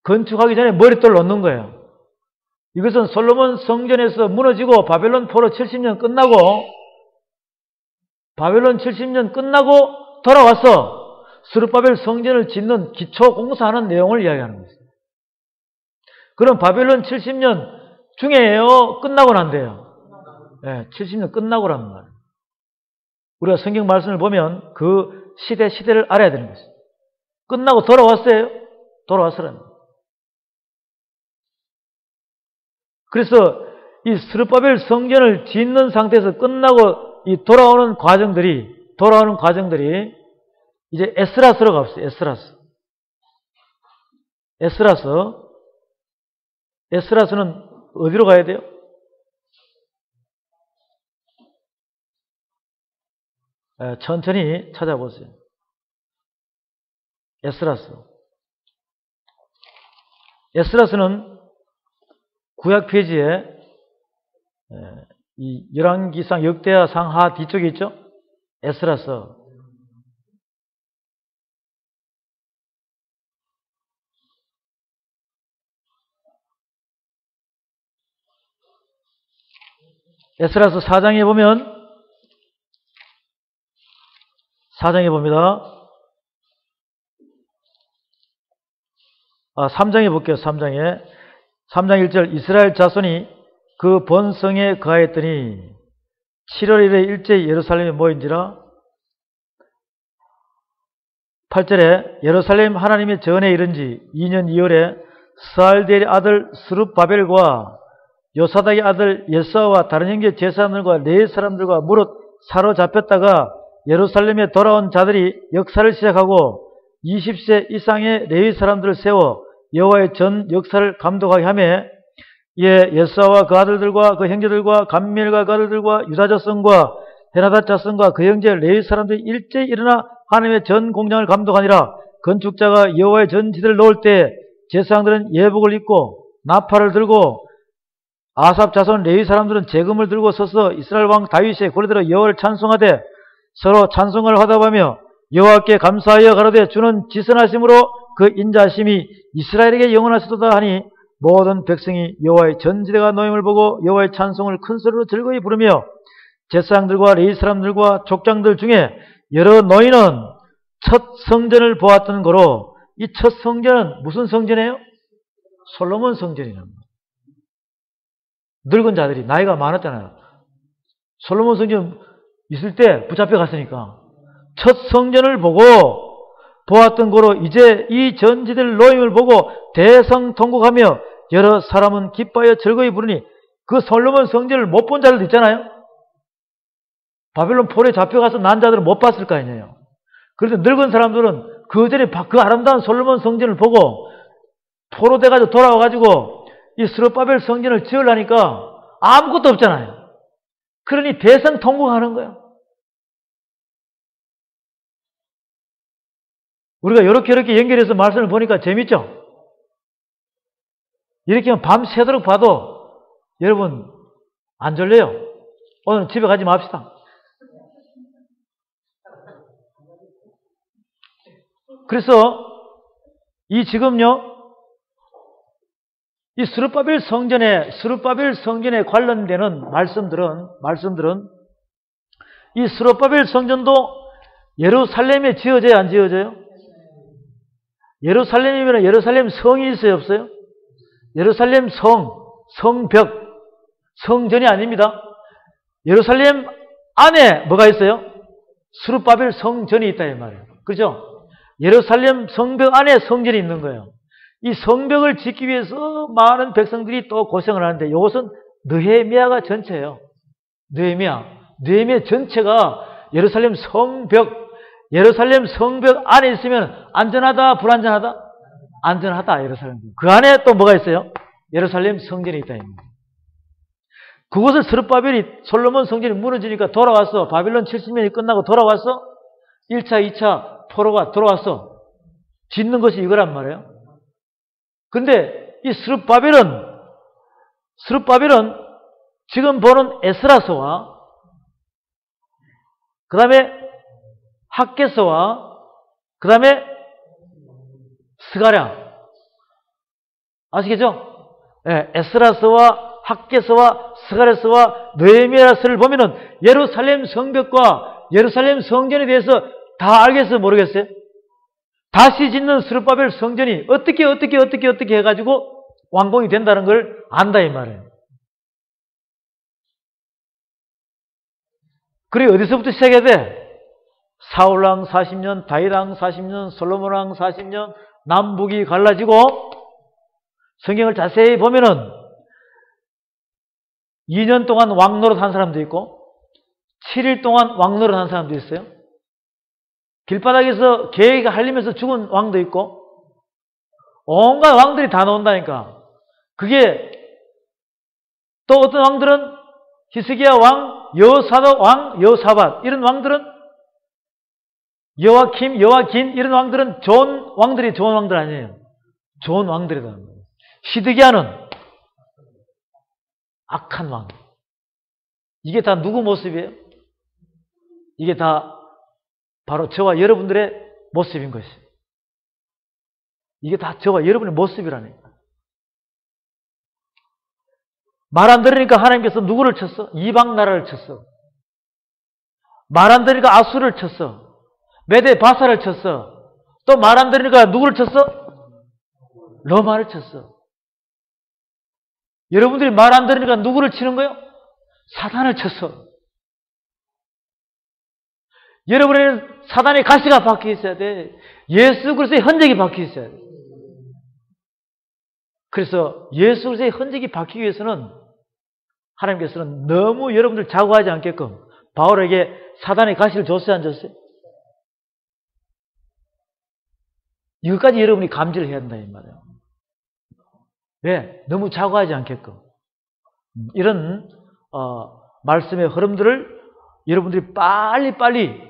건축하기 전에 머릿돌을 놓는 거예요. 이것은 솔로몬 성전에서 무너지고 바벨론 포로 70년 끝나고 돌아와서 스룹바벨 성전을 짓는 기초 공사하는 내용을 이야기하는 것입니다. 그럼 바벨론 70년 중에요? 끝나고 난대요. 네, 70년 끝나고란 말이에요. 우리가 성경 말씀을 보면 그 시대를 알아야 되는 것이죠. 끝나고 돌아왔어요? 돌아왔으라는 거예요. 그래서 이 스룹바벨 성전을 짓는 상태에서 끝나고 이 돌아오는 과정들이 이제 에스라스로 갑시다. 에스라스는 어디로 가야 돼요? 천천히 찾아보세요. 에스라스는 구약 페이지에 이 열왕기상 역대하 상하 뒤쪽에 있죠? 에스라스. 에스라스 4장에 봅니다. 3장에 볼게요. 3장 1절 이스라엘 자손이 그 본성에 거하였더니 7월 1일 일제히 예루살렘에 모인지라. 8절에 예루살렘 하나님의 전에 이른지 2년 2월에 스알디엘의 아들 스룹바벨과 요사닥의 아들 예사와 다른 형제 제사장들과 레위 사람들과 무릇 사로잡혔다가 예루살렘에 돌아온 자들이 역사를 시작하고 20세 이상의 레위 사람들을 세워 여호와의 전 역사를 감독하게 하며 예사와 그 아들들과 그 형제들과 감미엘과 그 아들들과 유다 자손과 헤나닷 자손과 그 형제 레위 사람들이 일제히 일어나 하나님의 전 공장을 감독하니라. 건축자가 여호와의 전 지대를 놓을 때 제사장들은 예복을 입고 나팔을 들고 아삽 자손 레위 사람들은 제금을 들고 서서 이스라엘 왕 다윗의 고리대로 여호와를 찬송하되 서로 찬송을 화답하며 여호와께 감사하여 가로되 주는 지선하심으로 그 인자하심이 이스라엘에게 영원하시도다 하니 모든 백성이 여호와의 전지대가 놓임을 보고 여호와의 찬송을 큰 소리로 즐거이 부르며 제사장들과 레위 사람들과 족장들 중에 여러 노인은 첫 성전을 보았던 거로, 이 첫 성전은 무슨 성전이에요? 솔로몬 성전이라는 거예요. 늙은 자들이 나이가 많았잖아요. 솔로몬 성전 있을 때 붙잡혀 갔으니까 첫 성전을 보고 보았던 거로 이제 이 전지들 노임을 보고 대성통곡하며 여러 사람은 기뻐하여 즐거이 부르니, 그 솔로몬 성전을 못 본 자들도 있잖아요. 바벨론 포로에 잡혀가서 난 자들은 못 봤을 거 아니에요. 그래서 늙은 사람들은 그 전에 그 아름다운 솔로몬 성전을 보고 포로돼가지고 돌아와가지고 이 스룹바벨 성전을 지으려니까 아무것도 없잖아요. 그러니 대성통곡하는 거예요. 우리가 이렇게 연결해서 말씀을 보니까 재밌죠? 이렇게 하면 밤새도록 봐도 여러분 안 졸려요. 오늘 집에 가지 맙시다. 그래서 지금요 이 스룹바벨 성전에 관련되는 말씀들은 이 스룹바벨 성전도 예루살렘에 지어져야 안 지어져요? 예루살렘이면 예루살렘 성이 있어요, 없어요? 예루살렘 성벽, 성전이 아닙니다. 예루살렘 안에 뭐가 있어요? 스룹바벨 성전이 있다 이 말이에요. 그렇죠? 예루살렘 성벽 안에 성전이 있는 거예요. 이 성벽을 짓기 위해서 많은 백성들이 또 고생을 하는데, 이것은 느헤미야가 전체예요. 느헤미야 전체가 예루살렘 성벽 안에 있으면 안전하다, 불안전하다? 안전하다, 예루살렘. 그 안에 또 뭐가 있어요? 예루살렘 성전이 있다. 그것을 솔로몬 성전이 무너지니까 돌아왔어. 바빌론 70년이 끝나고 돌아왔어. 1차, 2차 포로가 돌아왔어. 짓는 것이 이거란 말이에요. 근데 이 스룹바벨은 지금 보는 에스라서와 그 다음에 학개서와 그 다음에 스가랴, 아시겠죠? 네, 에스라서와 학개서와 스가랴서와 느헤미야서를 보면은 예루살렘 성벽과 예루살렘 성전에 대해서 다 알겠어요? 모르겠어요? 다시 짓는 스룹바벨 성전이 어떻게 해가지고 완공이 된다는 걸 안다 이 말이에요. 그래 어디서부터 시작해야 돼? 사울왕 40년, 다윗왕 40년, 솔로몬왕 40년, 남북이 갈라지고 성경을 자세히 보면은 2년 동안 왕노릇 한 사람도 있고 7일 동안 왕노릇 한 사람도 있어요. 길바닥에서 개가 할리면서 죽은 왕도 있고 온갖 왕들이 다 나온다니까. 그게 또 어떤 왕들은 히스기야 왕, 여호사독 왕, 여호사밧 이런 왕들은 여호와킴, 여호와긴 이런 왕들은 좋은 왕들이 좋은 왕들 아니에요. 좋은 왕들이다. 시드기야는 악한 왕. 이게 다 누구 모습이에요? 이게 다 바로 저와 여러분들의 모습인 것이에요. 이게 다 저와 여러분의 모습이라니까. 말 안 들으니까 하나님께서 누구를 쳤어? 이방 나라를 쳤어. 말 안 들으니까 아수를 쳤어. 메대 바사를 쳤어. 또 말 안 들으니까 누구를 쳤어? 로마를 쳤어. 여러분들이 말 안 들으니까 누구를 치는 거예요? 사단을 쳤어. 여러분에는 사단의 가시가 박혀 있어야 돼. 예수 그리스도의 흔적이 박혀 있어야 돼. 그래서 예수 그리스도의 흔적이 박히기 위해서는 하나님께서는 너무 여러분들 자고하지 않게끔 바울에게 사단의 가시를 줬어요, 안 줬어요? 이것까지 여러분이 감지를 해야 된다 이 말이에요. 왜? 너무 자고하지 않게끔. 이런 말씀의 흐름들을 여러분들이 빨리빨리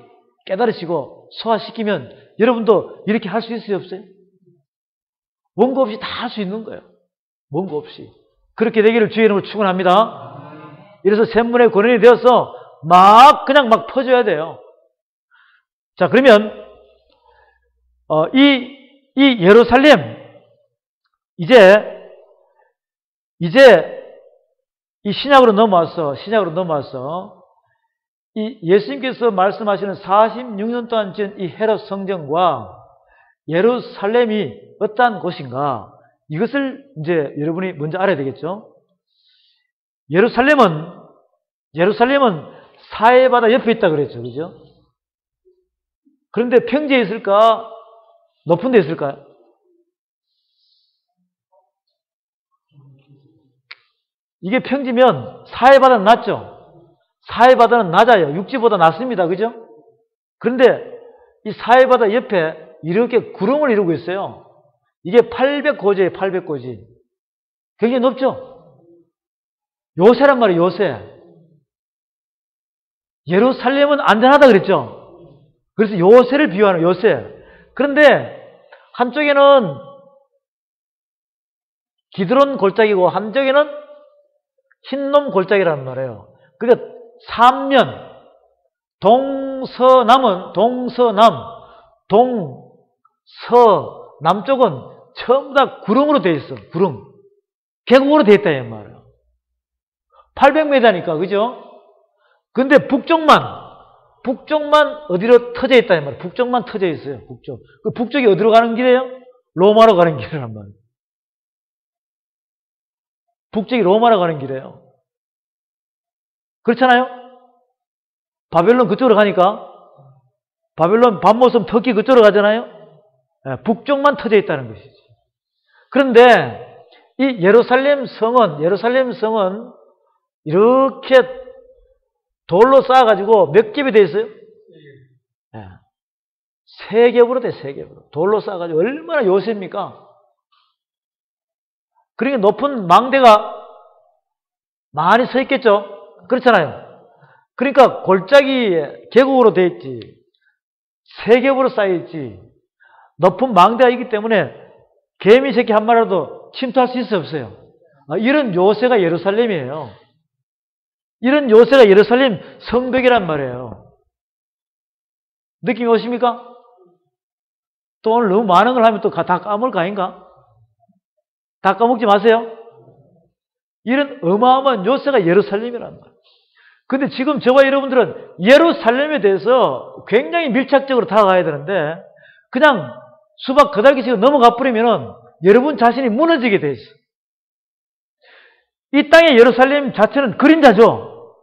깨달으시고 소화시키면 여러분도 이렇게 할 수 있어요, 없어요? 원고 없이 다 할 수 있는 거예요. 원고 없이. 그렇게 되기를 주의 이름으로 축원합니다. 이래서 샘문의 권원이 되어서 그냥 막 퍼줘야 돼요. 자, 그러면 이 예루살렘 이제 이 신약으로 넘어와서 이 예수님께서 말씀하시는 46년 동안 지은 이 헤롯 성전과 예루살렘이 어떠한 곳인가? 이것을 이제 여러분이 먼저 알아야 되겠죠? 예루살렘은 사해바다 옆에 있다 그랬죠. 그죠? 그런데 평지에 있을까? 높은 데 있을까요? 이게 평지면 사해바다는 낮죠? 사해바다는 낮아요. 육지보다 낮습니다. 그죠? 그런데 이 사해바다 옆에 이렇게 구름을 이루고 있어요. 이게 800고지예요. 800고지. 굉장히 높죠? 요새란 말이에요. 요새. 예루살렘은 안전하다 그랬죠? 그래서 요새를 비유하는 요새. 그런데 한쪽에는 기드론 골짜기고 한쪽에는 흰놈 골짜기라는 말이에요. 그러니까 삼면 동서남은 남쪽은 전부 다 구름으로 되어 있어. 구름. 계곡으로 되어 있다 이 말이에요. 800m니까 그죠? 근데 북쪽만 어디로 터져 있다 이 말이에요. 북쪽만 터져 있어요. 북쪽. 그 북쪽이 어디로 가는 길이에요? 로마로 가는 길이란 말이에요. 북쪽이 로마로 가는 길이에요. 그렇잖아요? 바벨론 그쪽으로 가니까 바벨론 밤모섬 터키 그쪽으로 가잖아요? 북쪽만 터져 있다는 것이지. 그런데 이 예루살렘 성은 이렇게 돌로 쌓아가지고 몇 겹이 되어 있어요? 세 겹으로 돼, 세 겹으로. 돌로 쌓아가지고 얼마나 요새입니까? 그러니까 높은 망대가 많이 서 있겠죠? 그렇잖아요. 그러니까 골짜기 계곡으로 되어 있지. 세 겹으로 쌓여 있지. 높은 망대가 있기 때문에 개미 새끼 한 마리라도 침투할 수 있어 없어요? 이런 요새가 예루살렘이에요. 이런 요새가 예루살렘 성벽이란 말이에요. 느낌이 오십니까? 또 오늘 너무 많은 걸 하면 또 다 까먹을 거 아닌가? 다 까먹지 마세요. 이런 어마어마한 요새가 예루살렘이란 말이에요. 근데 지금 저와 여러분들은 예루살렘에 대해서 굉장히 밀착적으로 다가가야 되는데 그냥 수박 거달기식으로 넘어가 버리면은 여러분 자신이 무너지게 돼 있어. 이 땅의 예루살렘 자체는 그림자죠.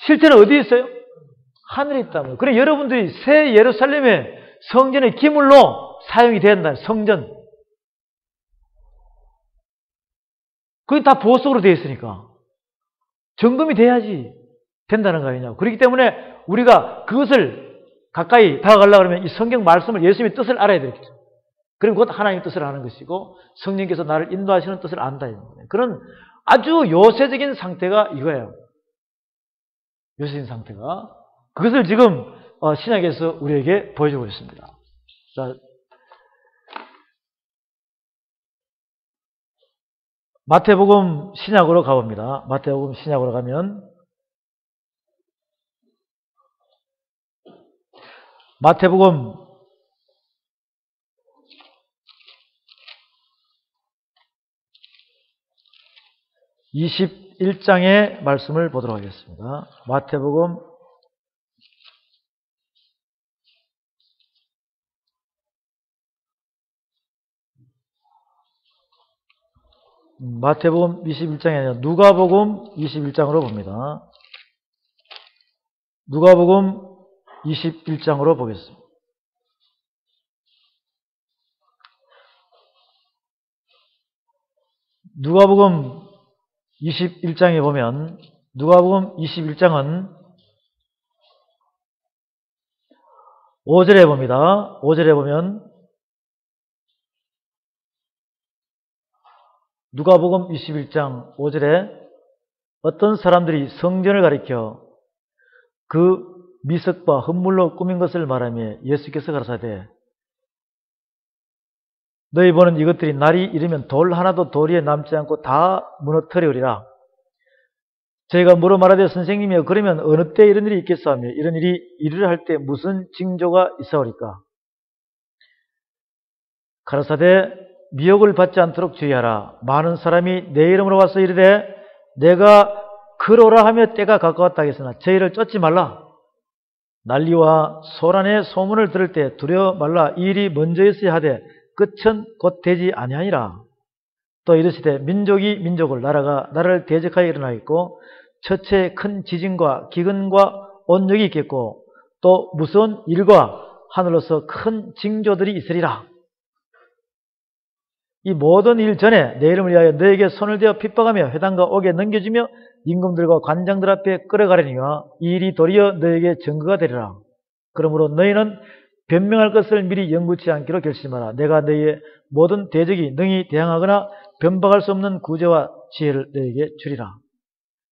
실제는 어디 있어요? 하늘에 있다면. 그래 여러분들이 새 예루살렘의 성전의 기물로 사용이 된다. 성전. 그게 다 보석으로 되어 있으니까. 점검이 돼야지 된다는 거 아니냐고. 그렇기 때문에 우리가 그것을 가까이 다가가려고 하면 이 성경 말씀을 예수님의 뜻을 알아야 되겠죠. 그리고 그것 하나님의 뜻을 아는 것이고 성령께서 나를 인도하시는 뜻을 안다. 그런 아주 요새적인 상태가 이거예요. 요새적인 상태가. 그것을 지금 신약에서 우리에게 보여주고 있습니다. 자, 마태복음 신약으로 가봅니다. 마태복음 신약으로 가면 마태복음 21장의 말씀을 보도록 하겠습니다. 마태복음 21장이 아니라 누가복음 21장으로 봅니다. 누가복음 21장으로 보겠습니다. 누가복음 21장에 보면 누가복음 21장은 5절에 봅니다. 5절에 보면 누가복음 21장 5절에 어떤 사람들이 성전을 가리켜 그 미석과 흙물로 꾸민 것을 말하며 예수께서 가라사대 너희 보는 이것들이 날이 이르면 돌 하나도 돌 위에 남지 않고 다 무너뜨리리라. 저희가 물어 말하되 선생님이여 그러면 어느 때 이런 일이 있겠사오며 이런 일이 이르려 할 때 무슨 징조가 있사오리까? 가라사대 미혹을 받지 않도록 주의하라. 많은 사람이 내 이름으로 와서 이르되 내가 그러라 하며 때가 가까웠다 하겠으나 저희를 쫓지 말라. 난리와 소란의 소문을 들을 때 두려워 말라. 이 일이 먼저 있어야 하되 끝은 곧 되지 아니하니라. 또 이르시되 민족이 민족을 나라가 나라를 대적하여 일어나겠고 첫째 큰 지진과 기근과 온역이 있겠고 또 무서운 일과 하늘로서 큰 징조들이 있으리라. 이 모든 일 전에 내 이름을 위하여 너에게 손을 대어 핍박하며 회당과 옥에 넘겨주며 임금들과 관장들 앞에 끌어가려니와 이 일이 도리어 너에게 증거가 되리라. 그러므로 너희는 변명할 것을 미리 연구치 않기로 결심하라. 내가 너희의 모든 대적이 능히 대항하거나 변박할 수 없는 구제와 지혜를 너희에게 주리라.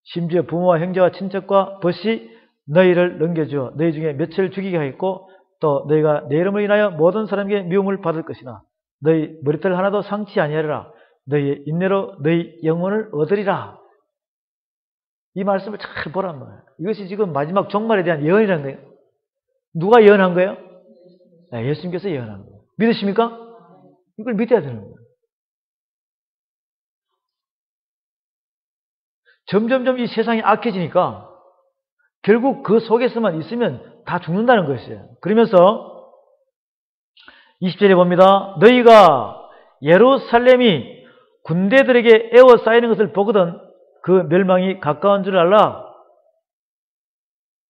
심지어 부모와 형제와 친척과 벗이 너희를 넘겨주어 너희 중에 몇을 죽이게 하겠고 또 너희가 내 이름을 인하여 모든 사람에게 미움을 받을 것이나 너희 머리털 하나도 상치 아니하리라. 너희의 인내로 너희 영혼을 얻으리라. 이 말씀을 잘 보란 말이에요. 이것이 지금 마지막 종말에 대한 예언이라는 거예요. 누가 예언한 거예요? 네, 예수님께서 예언한 거예요. 믿으십니까? 이걸 믿어야 되는 거예요. 점점점 이 세상이 악해지니까 결국 그 속에서만 있으면 다 죽는다는 것이에요. 그러면서 20절에 봅니다. 너희가 예루살렘이 군대들에게 에워싸이는 것을 보거든 그 멸망이 가까운 줄 알라.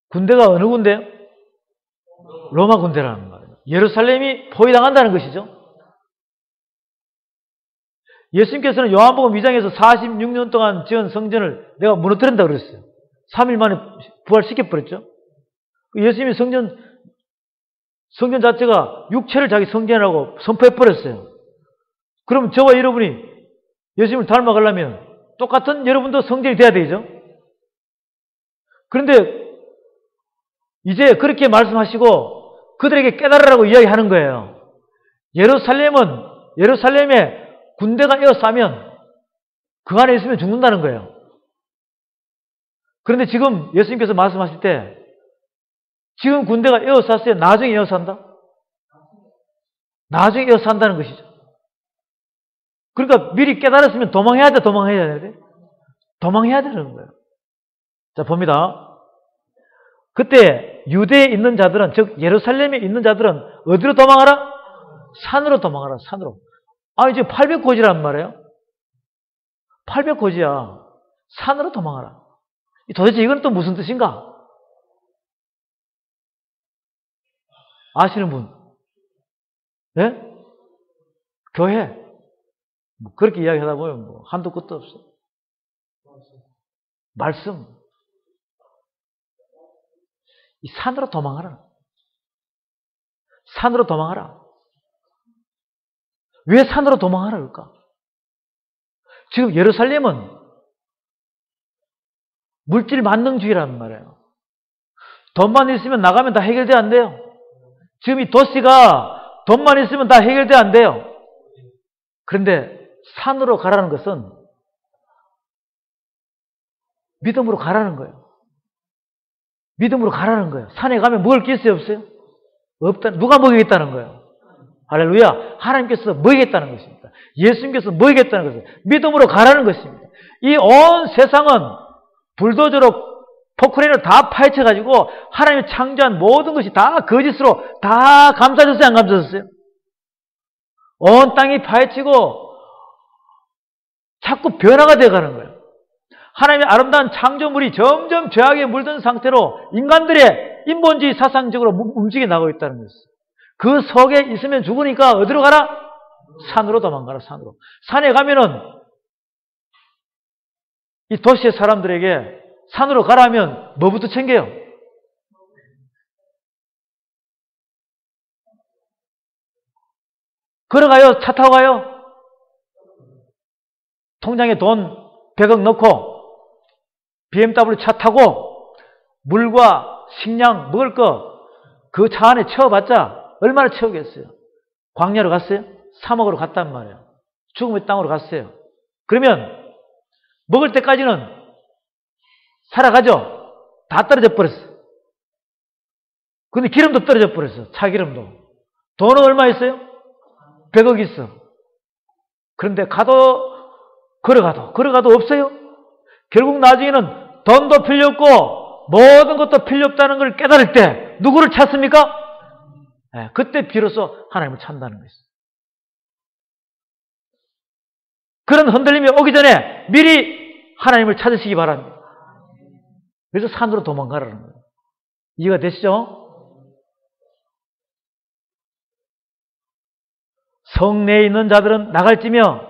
군대가 어느 군대요? 로마 군대라는 말이에요. 예루살렘이 포위당한다는 것이죠. 예수님께서는 요한복음 2장에서 46년 동안 지은 성전을 내가 무너뜨린다고 그랬어요. 3일 만에 부활시켜버렸죠. 예수님이 성전 자체가 육체를 자기 성전이라고 선포해버렸어요. 그럼 저와 여러분이 예수님을 닮아가려면 똑같은 여러분도 성전이 돼야 되죠. 그런데 이제 그렇게 말씀하시고 그들에게 깨달으라고 이야기하는 거예요. 예루살렘에 군대가 에워싸면 그 안에 있으면 죽는다는 거예요. 그런데 지금 예수님께서 말씀하실 때 지금 군대가 에워쌌어요? 나중에 에워싼다? 나중에 에워싼다는 것이죠. 그러니까 미리 깨달았으면 도망해야 돼? 도망해야 되는 거예요. 자, 봅니다. 그때 유대에 있는 자들은, 즉 예루살렘에 있는 자들은 어디로 도망하라? 산으로 도망하라. 산으로. 이제 800고지란 말이에요. 800고지야. 산으로 도망하라. 도대체 이건 또 무슨 뜻인가? 아시는 분? 예? 교회. 뭐 그렇게 이야기하다 보면 뭐 한도 끝도 없어. 말씀. 이 산으로 도망하라. 산으로 도망하라. 왜 산으로 도망하라 그럴까? 지금 예루살렘은 물질 만능주의라는 말이에요. 돈만 있으면 나가면 다 해결돼 안 돼요. 지금 이 도시가 돈만 있으면 다 해결돼 안 돼요. 그런데 산으로 가라는 것은 믿음으로 가라는 거예요. 믿음으로 가라는 거예요. 산에 가면 먹을 게 있어요, 없어요? 없다. 누가 먹이겠다는 거예요? 할렐루야. 하나님께서 먹이겠다는 것입니다. 예수님께서 먹이겠다는 것입니다. 믿음으로 가라는 것입니다. 이 온 세상은 불도저로 포크레인을 다 파헤쳐가지고 하나님이 창조한 모든 것이 다 거짓으로 다 감싸졌어요, 안 감싸졌어요? 온 땅이 파헤치고 자꾸 변화가 되어가는 거예요. 하나님의 아름다운 창조물이 점점 죄악에 물든 상태로 인간들의 인본주의 사상적으로 움직여 나가고 있다는 것이에요. 그 속에 있으면 죽으니까 어디로 가라? 산으로 도망가라, 산으로. 산에 가면은 이 도시의 사람들에게 산으로 가라면 뭐부터 챙겨요? 걸어가요? 차 타고 가요? 통장에 돈 100억 넣고 BMW 차 타고 물과 식량 먹을 거 그 차 안에 채워봤자 얼마나 채우겠어요? 광야로 갔어요? 사막으로 갔단 말이에요. 죽음의 땅으로 갔어요. 그러면 먹을 때까지는 살아가죠? 다 떨어져 버렸어. 근데 기름도 떨어져 버렸어. 차 기름도. 돈은 얼마 있어요? 100억 있어. 그런데 걸어가도 없어요. 결국 나중에는 돈도 필요 없고 모든 것도 필요 없다는 걸 깨달을 때 누구를 찾습니까? 네, 그때 비로소 하나님을 찾는다는 것이죠. 그런 흔들림이 오기 전에 미리 하나님을 찾으시기 바랍니다. 그래서 산으로 도망가라는 거예요. 이해가 되시죠? 성내에 있는 자들은 나갈지며,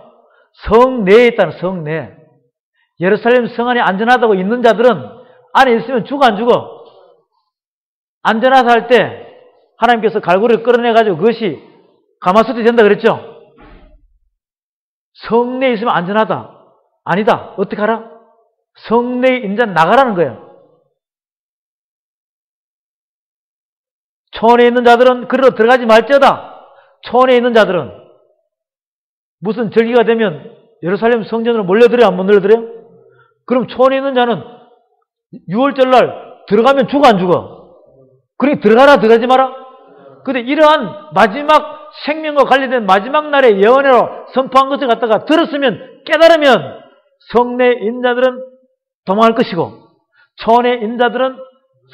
성내에 있다는 성내. 예루살렘 성 안에 안전하다고 있는 자들은 안에 있으면 죽어 안 죽어? 안전하다 할 때 하나님께서 갈고리를 끌어내가지고 그것이 가마솥이 된다 그랬죠? 성내에 있으면 안전하다. 아니다. 어떻게 하라? 성내에 있는 자는 나가라는 거예요. 초원에 있는 자들은 그리로 들어가지 말지어다. 초원에 있는 자들은 무슨 절기가 되면 예루살렘 성전으로 몰려들어요? 안 몰려들어요? 그럼 초원에 있는 자는 6월절날 들어가면 죽어 안 죽어? 그러니 들어가라 들어가지 마라? 근데 이러한 마지막 생명과 관련된 마지막 날의 예언으로 선포한 것을 갖다가 들었으면 깨달으면 성내에 있는 자들은 도망할 것이고 초원에 있는 자들은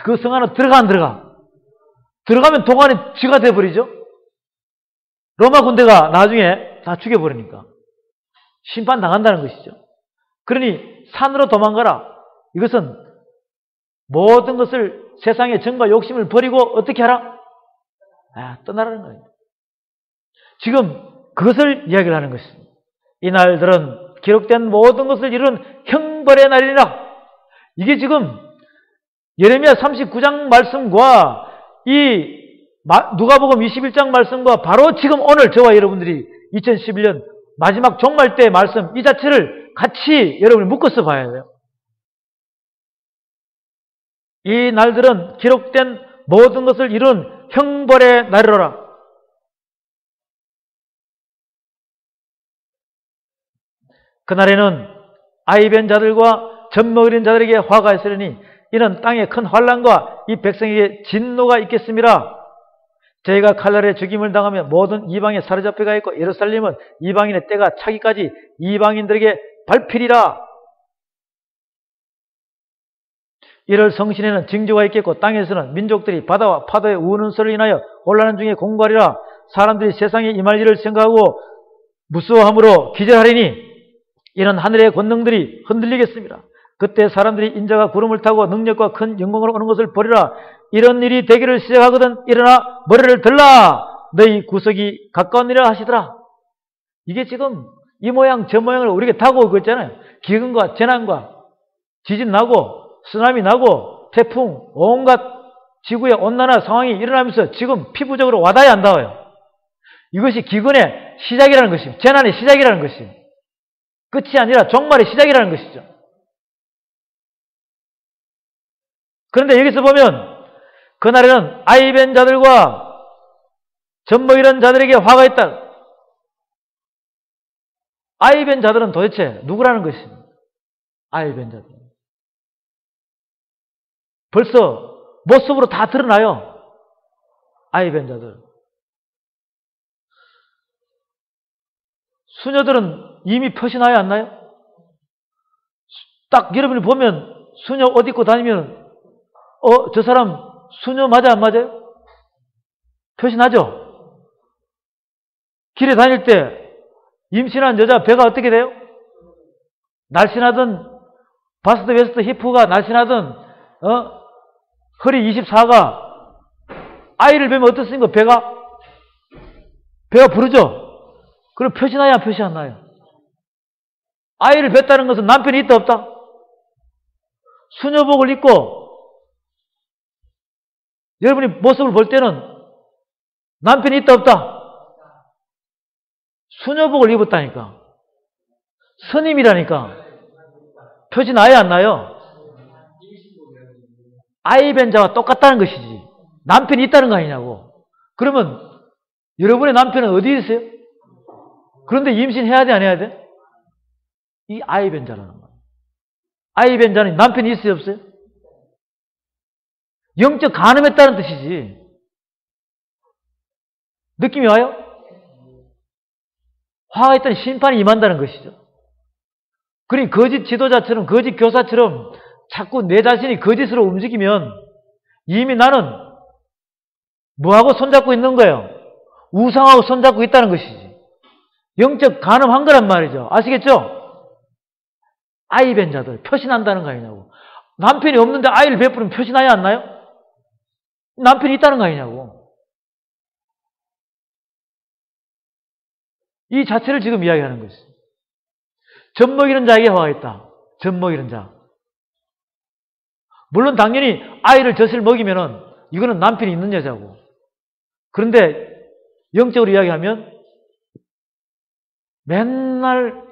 그 성 안으로 들어가 안 들어가? 들어가면 동안에 쥐가 돼버리죠. 로마 군대가 나중에 다 죽여버리니까 심판 당한다는 것이죠. 그러니 산으로 도망가라. 이것은 모든 것을 세상의 정과 욕심을 버리고 어떻게 하라? 떠나라는 거예요. 지금 그것을 이야기를 하는 것입니다. 이 날들은 기록된 모든 것을 이룬 형벌의 날이라. 이게 지금 예레미야 39장 말씀과 이 누가복음 21장 말씀과 바로 지금 오늘 저와 여러분들이 2011년 마지막 종말 때의 말씀 이 자체를 같이 여러분이 묶어서 봐야 돼요. 이 날들은 기록된 모든 것을 이룬 형벌의 날이로라. 그날에는 아이벤 자들과 젖먹이는 자들에게 화가 있으리니 이는 땅에 큰 환난과 이 백성에게 진노가 있겠음이라. 저희가 칼날에 죽임을 당하며 모든 이방에 사로잡혀가 있고 예루살렘은 이방인의 때가 차기까지 이방인들에게 밟히리라. 이럴 성신에는 징조가 있겠고 땅에서는 민족들이 바다와 파도의 우는 소리를 인하여 혼란한 중에 공부하리라. 사람들이 세상에 임할 일을 생각하고 무서워함으로 기절하리니 이는 하늘의 권능들이 흔들리겠습니다. 그때 사람들이 인자가 구름을 타고 능력과 큰 영광으로 오는 것을 보리라. 이런 일이 되기를 시작하거든 일어나 머리를 들라 너희 구석이 가까우니라 하시더라. 이게 지금 이 모양 저 모양을 우리에게 다가오고 있잖아요. 기근과 재난과 지진 나고 쓰나미 나고 태풍 온갖 지구의 온난화 상황이 일어나면서 지금 피부적으로 와닿아야 안 닿아요. 이것이 기근의 시작이라는 것입니다. 재난의 시작이라는 것입니다. 끝이 아니라 종말의 시작이라는 것이죠. 그런데 여기서 보면 그날에는 아이벤 자들과 젖먹이는 자들에게 화가 있다. 아이벤 자들은 도대체 누구라는 것입니다. 아이벤 자들. 벌써 모습으로 다 드러나요. 아이벤 자들. 수녀들은 이미 표시 나야 안 나요? 딱 여러분이 보면 수녀 옷 입고 다니면 저 사람 수녀 맞아 안 맞아요? 표시 나죠? 길에 다닐 때 임신한 여자 배가 어떻게 돼요? 날씬하든 바스트 웨스트 히프가 날씬하든 허리 24가 아이를 뵈면 어떻습니까? 배가 부르죠? 그럼 표시 나야 표시 안 나요? 아이를 뵀다는 것은 남편이 있다 없다? 수녀복을 입고 여러분이 모습을 볼 때는 남편이 있다 없다? 수녀복을 입었다니까. 스님이라니까. 표시 나야 안 나요? 아이벤 자와 똑같다는 것이지. 남편이 있다는 거 아니냐고. 그러면 여러분의 남편은 어디에 있어요? 그런데 임신해야 돼 안 해야 돼? 이 아이벤 자라는 거예요. 아이벤 자는 남편이 있어요 없어요? 영적 간음했다는 뜻이지. 느낌이 와요? 화가 있다는 심판이 임한다는 것이죠. 그러니 거짓 지도자처럼 거짓 교사처럼 자꾸 내 자신이 거짓으로 움직이면 이미 나는 뭐하고 손잡고 있는 거예요? 우상하고 손잡고 있다는 것이지. 영적 간음한 거란 말이죠. 아시겠죠? 아이벤 자들 표시난다는 거 아니냐고. 남편이 없는데 아이를 베푸면 표시나야 안 나요? 남편이 있다는 거 아니냐고. 이 자체를 지금 이야기하는 것이죠. 젖먹이는 자에게 화가 있다. 젖먹이는 자. 물론 당연히 아이를 젖을 먹이면은 이거는 남편이 있는 여자고. 그런데 영적으로 이야기하면 맨날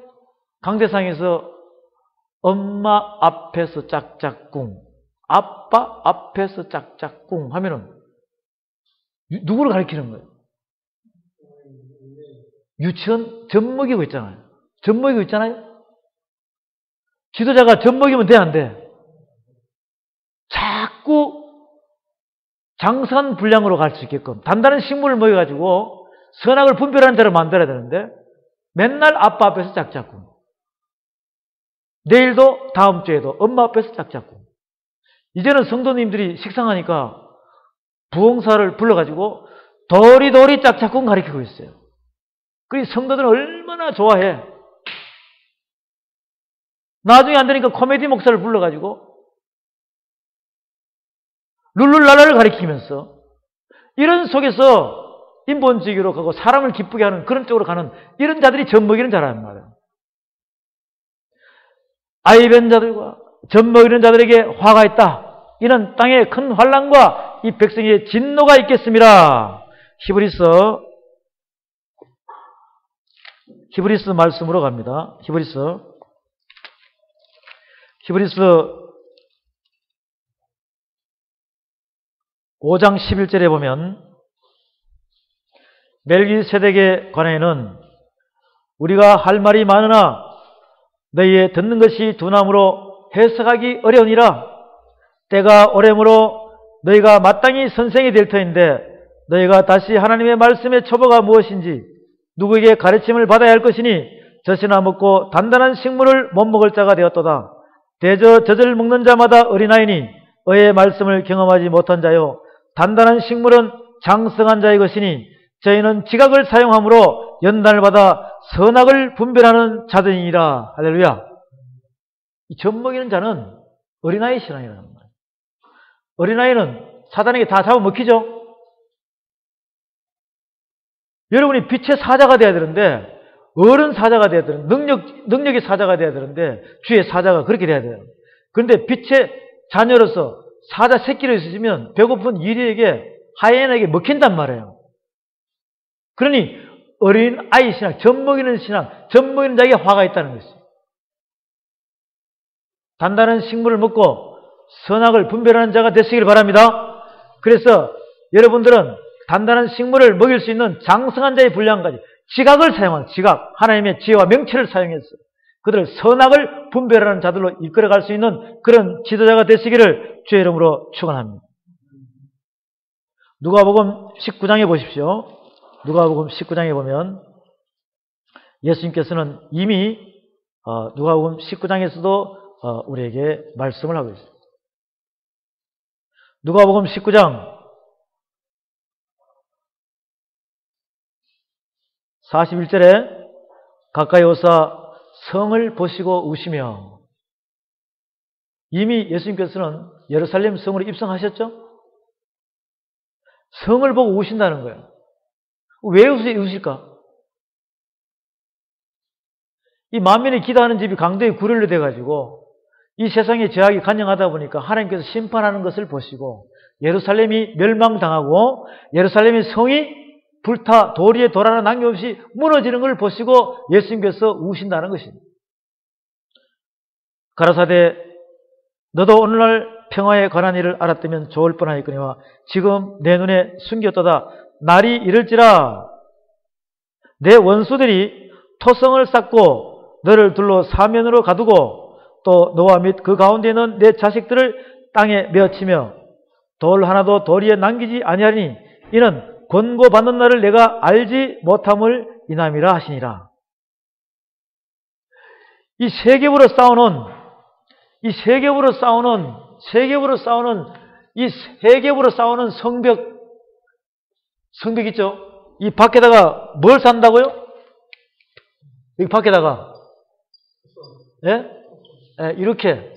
강대상에서 엄마 앞에서 짝짝꿍, 아빠 앞에서 짝짝꿍 하면은 누구를 가리키는 거예요? 유치원 젖먹이고 있잖아요. 젖먹이고 있잖아요. 지도자가 젖먹이면 돼 안 돼? 자꾸 장선 분량으로 갈 수 있게끔 단단한 식물을 먹여가지고 선악을 분별하는 자를 만들어야 되는데 맨날 아빠 앞에서 짝짝꿍. 내일도 다음 주에도 엄마 앞에서 짝짝꿍. 이제는 성도님들이 식상하니까 부흥사를 불러가지고 도리도리 짝짝꿍 가리키고 있어요. 그리고 성도들은 얼마나 좋아해. 나중에 안 되니까 코미디 목사를 불러가지고 룰룰랄라를 가리키면서 이런 속에서 인본주의로 가고 사람을 기쁘게 하는 그런 쪽으로 가는 이런 자들이 젖먹이는 자라는 말이에요. 아이벤 자들과 젖먹이는 자들에게 화가 있다. 이는 땅에 큰 환난과 이 백성의 진노가 있겠습니다. 히브리서 말씀으로 갑니다. 히브리서 5장 11절에 보면 멜기세덱에 관해는 우리가 할 말이 많으나 너희의 듣는 것이 둔함으로 해석하기 어려우니라. 때가 오래므로 너희가 마땅히 선생이 될 터인데 너희가 다시 하나님의 말씀의 초보가 무엇인지 누구에게 가르침을 받아야 할 것이니 젖이나 먹고 단단한 식물을 못 먹을 자가 되었도다. 대저 젖을 먹는 자마다 어린아이니 의의 말씀을 경험하지 못한 자요 단단한 식물은 장성한 자의 것이니 저희는 지각을 사용함으로 연단을 받아 선악을 분별하는 자들이니라. 할렐루야. 이 젖먹이는 자는 어린아이 신앙이라는 말이에요. 어린아이는 사단에게 다 잡아먹히죠? 여러분이 빛의 사자가 돼야 되는데, 어른 사자가 돼야 되는데, 능력의 사자가 돼야 되는데, 주의 사자가 그렇게 돼야 돼요. 그런데 빛의 자녀로서 사자 새끼로 있으시면 배고픈 이리에게, 하이에나에게 먹힌단 말이에요. 그러니 어린 아이 신앙, 젖먹이는 신앙, 젖먹이는 자에게 화가 있다는 것이죠. 단단한 식물을 먹고 선악을 분별하는 자가 되시길 바랍니다. 그래서 여러분들은 단단한 식물을 먹일 수 있는 장성한 자의 분량까지 지각을 사용한 지각, 하나님의 지혜와 명체를 사용해서 그들을 선악을 분별하는 자들로 이끌어갈 수 있는 그런 지도자가 되시기를 주의 이름으로 축원합니다. 누가복음 19장에 보십시오. 누가복음 19장에 보면 예수님께서는 이미 누가복음 19장에서도 우리에게 말씀을 하고 있습니다. 누가복음 19장 41절에 가까이 오사 성을 보시고 우시며, 이미 예수님께서는 예루살렘 성으로 입성하셨죠? 성을 보고 우신다는 거예요. 왜 우실까? 이 만민이 기도하는 집이 강도의 구렬로 돼가지고 이 세상의 죄악이 간영하다 보니까 하나님께서 심판하는 것을 보시고 예루살렘이 멸망당하고 예루살렘의 성이 불타 도리에 돌아나 남김없이 무너지는 걸 보시고 예수님께서 우신다는 것입니다. 가라사대 너도 오늘날 평화에 관한 일을 알았다면 좋을 뻔하였거니와 지금 내 눈에 숨겼도다. 날이 이를지라 내 원수들이 토성을 쌓고 너를 둘러 사면으로 가두고 또 너와 및 그 가운데 있는 내 자식들을 땅에 메어치며 돌 하나도 도리에 남기지 아니하리니 이는 권고받는 날을 내가 알지 못함을 인함이라 하시니라. 이 세계부로 싸우는 성벽 있죠? 이 밖에다가 뭘 산다고요? 여기 밖에다가 예? 예, 이렇게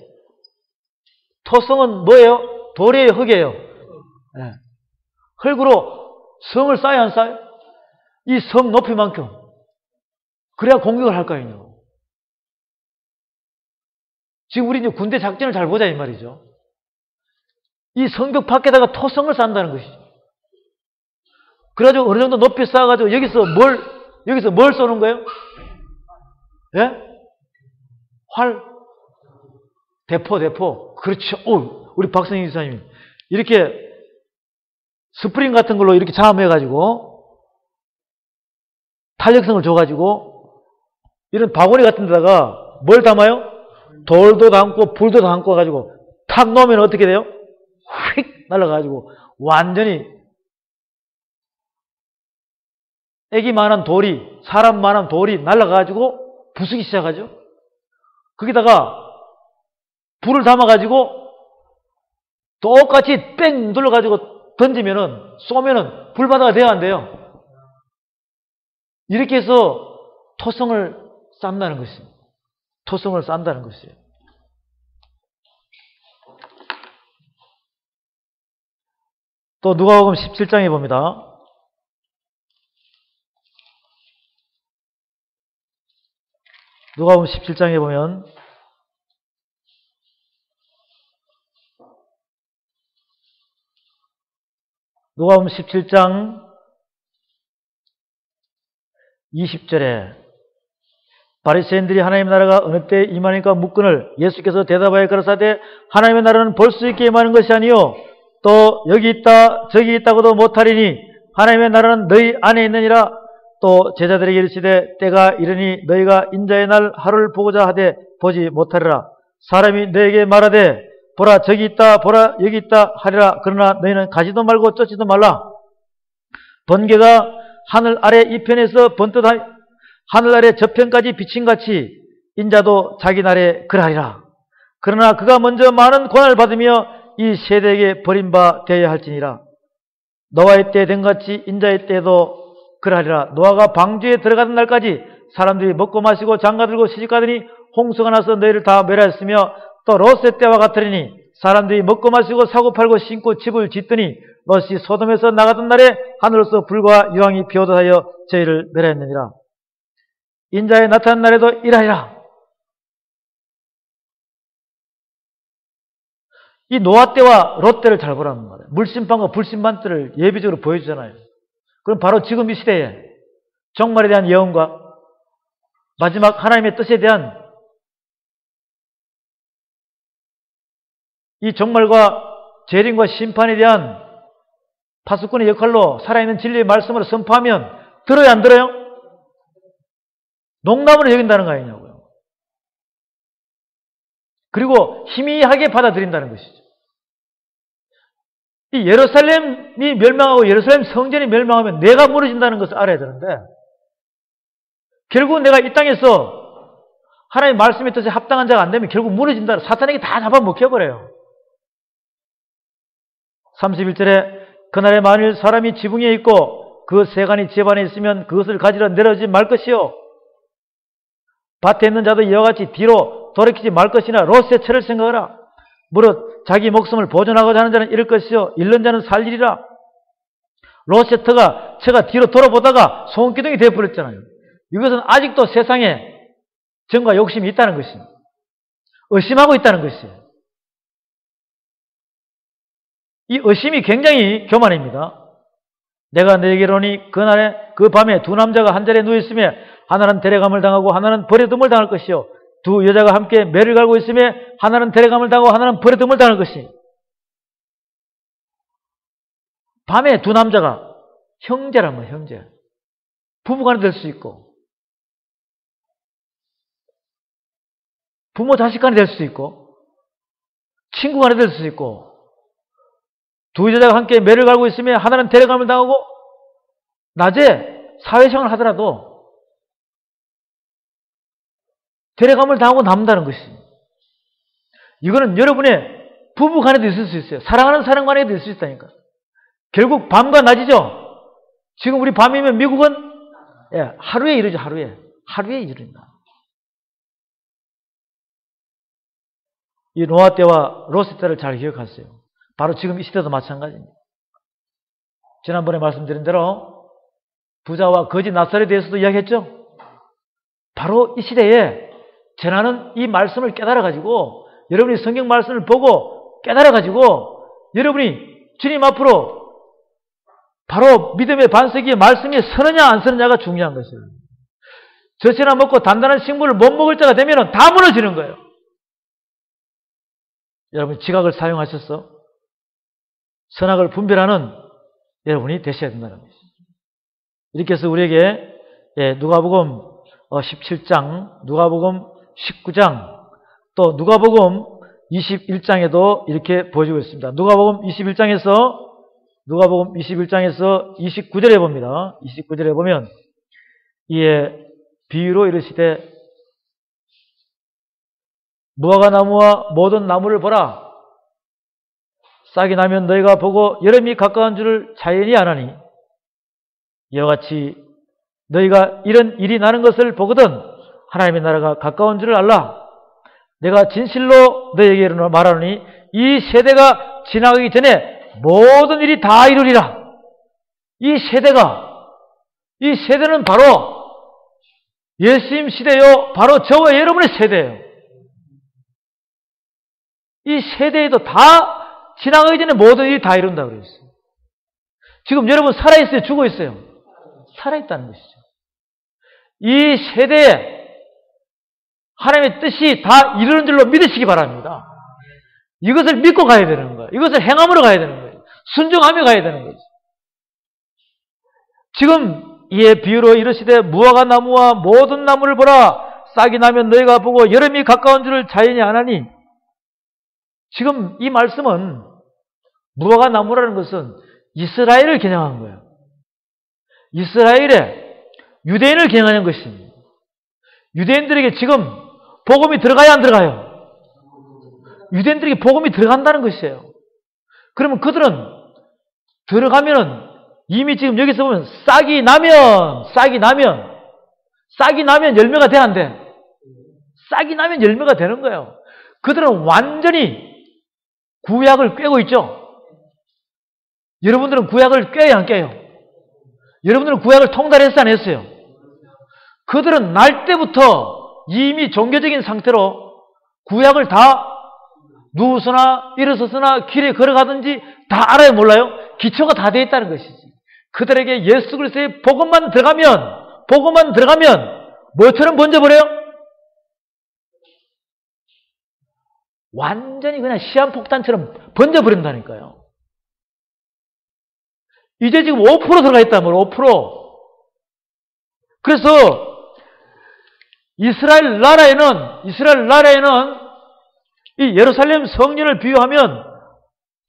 토성은 뭐예요? 돌이에요, 흙이에요? 예. 흙으로 성을 쌓아야 안 쌓아요? 이 성 높이만큼. 그래야 공격을 할 거 아니에요. 지금 우리 이제 군대 작전을 잘 보자 이 말이죠. 이 성벽 밖에다가 토성을 쌓는다는 것이죠. 그래가지고 어느 정도 높이 쌓아가지고 여기서 뭘 쏘는 거예요? 예? 활, 대포. 그렇죠. 우리 박성희 기사님이 이렇게 스프링 같은 걸로 이렇게 잠해가지고 탄력성을 줘가지고 이런 바구니 같은 데다가 뭘 담아요? 돌도 담고 불도 담고 가지고 탁 놓으면 어떻게 돼요? 휙 날아가지고 완전히 애기만한 돌이, 사람만한 돌이 날아가지고 부수기 시작하죠. 거기다가 불을 담아가지고 똑같이 뺑 눌러가지고 쏘면은 불바다가 돼야 안 돼요. 이렇게 해서 토성을 쌓는다는 것입니다. 토성을 쌓는다는 것이에요. 또 누가복음 17장에 봅니다. 누가복음 17장에 보면 누가복음 17장 20절에 바리새인들이 하나님의 나라가 어느 때에 임하니까 묻거늘 예수께서 대답하여 가라사대 하나님의 나라는 볼 수 있게 임하는 것이 아니요 또 여기 있다 저기 있다고도 못하리니 하나님의 나라는 너희 안에 있느니라. 또 제자들에게 이르시되 때가 이르니 너희가 인자의 날 하루를 보고자 하되 보지 못하리라. 사람이 너에게 말하되 보라 저기 있다 보라 여기 있다 하리라. 그러나 너희는 가지도 말고 쫓지도 말라. 번개가 하늘 아래 이편에서 번듯하니 하늘 아래 저편까지 비침같이 인자도 자기 날에 그러하리라. 그러나 그가 먼저 많은 고난을 받으며 이 세대에게 버림바 되어야 할지니라. 노아의 때 된같이 인자의 때도 그러하리라. 노아가 방주에 들어가는 날까지 사람들이 먹고 마시고 장가들고 시집가더니 홍수가 나서 너희를 다 멸하였으며 또 롯의 때와 같으리니 사람들이 먹고 마시고 사고 팔고 신고 집을 짓더니 롯이 소돔에서 나가던 날에 하늘로서 불과 유황이 비오듯 하여 저희를 멸하였느니라. 인자에 나타난 날에도 이러하리라. 이 노아 때와 롯 때를 잘 보라는 말이에요. 물심판과 불심판 때를 예비적으로 보여주잖아요. 그럼 바로 지금 이 시대에 종말에 대한 예언과 마지막 하나님의 뜻에 대한 이 종말과 재림과 심판에 대한 파수꾼의 역할로 살아있는 진리의 말씀으로 선포하면 들어요, 안 들어요? 농담으로 여긴다는 거 아니냐고요. 그리고 희미하게 받아들인다는 것이죠. 이 예루살렘이 멸망하고 예루살렘 성전이 멸망하면 내가 무너진다는 것을 알아야 되는데 결국은 내가 이 땅에서 하나님의 말씀의 뜻에 합당한 자가 안 되면 결국 무너진다. 사탄에게 다 잡아먹혀버려요. 31절에 그날에 만일 사람이 지붕 위에 있고 그 세간이 집안에 있으면 그것을 가지러 내려오지 말 것이요 밭에 있는 자도 이와 같이 뒤로 돌이키지 말 것이나 롯의 처를 생각하라. 무릇 자기 목숨을 보존하고자 하는 자는 잃을 것이요 잃는 자는 살 일이라. 롯의 처가 뒤로 돌아보다가 손기둥이 되어버렸잖아요. 이것은 아직도 세상에 정과 욕심이 있다는 것입니다. 의심하고 있다는 것이에요. 이 의심이 굉장히 교만입니다. 내가 너에게로 오니 그날에 그 밤에 두 남자가 한 자리에 누워있으며 하나는 데려감을 당하고 하나는 버려둠을 당할 것이요 두 여자가 함께 매를 갈고 있으며 하나는 데려감을 당하고 하나는 버려둠을 당할 것이. 밤에 두 남자가 형제란 말이에요. 형제. 부부간에 될 수 있고 부모 자식 간에 될 수 있고 친구 간에 될 수 있고 두 여자가 함께 매를 갈고 있으며 하나는 데려감을 당하고 낮에 사회생활을 하더라도 데려감을 당하고 남다는 것입니다. 이거는 여러분의 부부 간에도 있을 수 있어요. 사랑하는 사람 간에도 있을 수 있다니까. 결국 밤과 낮이죠. 지금 우리 밤이면 미국은 하루에 이르죠. 하루에 이른다. 이 노아 때와 롯의 때를 잘 기억하세요. 바로 지금 이 시대도 마찬가지입니다. 지난번에 말씀드린 대로 부자와 거지 나살에 대해서도 이야기했죠. 바로 이 시대에 전하는 이 말씀을 깨달아가지고 여러분이 성경 말씀을 보고 깨달아가지고 여러분이 주님 앞으로 바로 믿음의 반석이 말씀에 서느냐 안 서느냐가 중요한 것이에요. 젖이나 먹고 단단한 식물을 못 먹을 자가 되면 다 무너지는 거예요. 여러분 지각을 사용하셔서 선악을 분별하는 여러분이 되셔야 된다는 것이죠. 이렇게 해서 우리에게 누가복음 17장, 누가복음 19장, 또 누가복음 21장에도 이렇게 보여주고 있습니다. 누가복음 21장에서 29절에 봅니다. 29절에 보면 이에 비유로 이르시되 무화과 나무와 모든 나무를 보라. 싹이 나면 너희가 보고 여름이 가까운 줄을 자연히 아나니 이와 같이 너희가 이런 일이 나는 것을 보거든 하나님의 나라가 가까운 줄을 알라. 내가 진실로 너희에게 말하노니 이 세대가 지나가기 전에 모든 일이 다 이루리라. 이 세대는 바로 예수님 시대요. 바로 저와 여러분의 세대예요. 이 세대에도 다 지나가기 전에 모든 일이 다 이룬다고 그랬어요. 지금 여러분 살아있어요? 죽어있어요? 살아있다는 것이죠. 이 세대에 하나님의 뜻이 다 이루는 줄로 믿으시기 바랍니다. 이것을 믿고 가야 되는 거예요. 이것을 행함으로 가야 되는 거예요. 순종하며 가야 되는 거죠. 지금 이에 비유로 이르시되 무화과 나무와 모든 나무를 보라. 싹이 나면 너희가 보고 여름이 가까운 줄을 자연히 아나니. 지금 이 말씀은 무화과 나무라는 것은 이스라엘을 겨냥한 거예요. 이스라엘의 유대인을 겨냥하는 것입니다. 유대인들에게 지금 복음이 들어가야 안 들어가요? 유대인들에게 복음이 들어간다는 것이에요. 그러면 그들은 들어가면은 이미 지금 여기서 보면 싹이 나면 열매가 돼 안 돼? 싹이 나면 열매가 되는 거예요. 그들은 완전히 구약을 꿰고 있죠. 여러분들은 구약을 꿰요, 안 꿰요? 여러분들은 구약을 통달했어, 안 했어요? 그들은 날 때부터 이미 종교적인 상태로 구약을 다 누우서나 일어서서나 길에 걸어가든지 다 알아요, 몰라요? 기초가 다 되어 있다는 것이지. 그들에게 예수 그리스도의 복음만 들어가면 뭐처럼 번져버려요? 완전히 그냥 시한폭탄처럼 번져버린다니까요. 이제 지금 5% 들어가 있단 말이에요. 5%. 그래서 이스라엘 나라에는 이 예루살렘 성전을 비유하면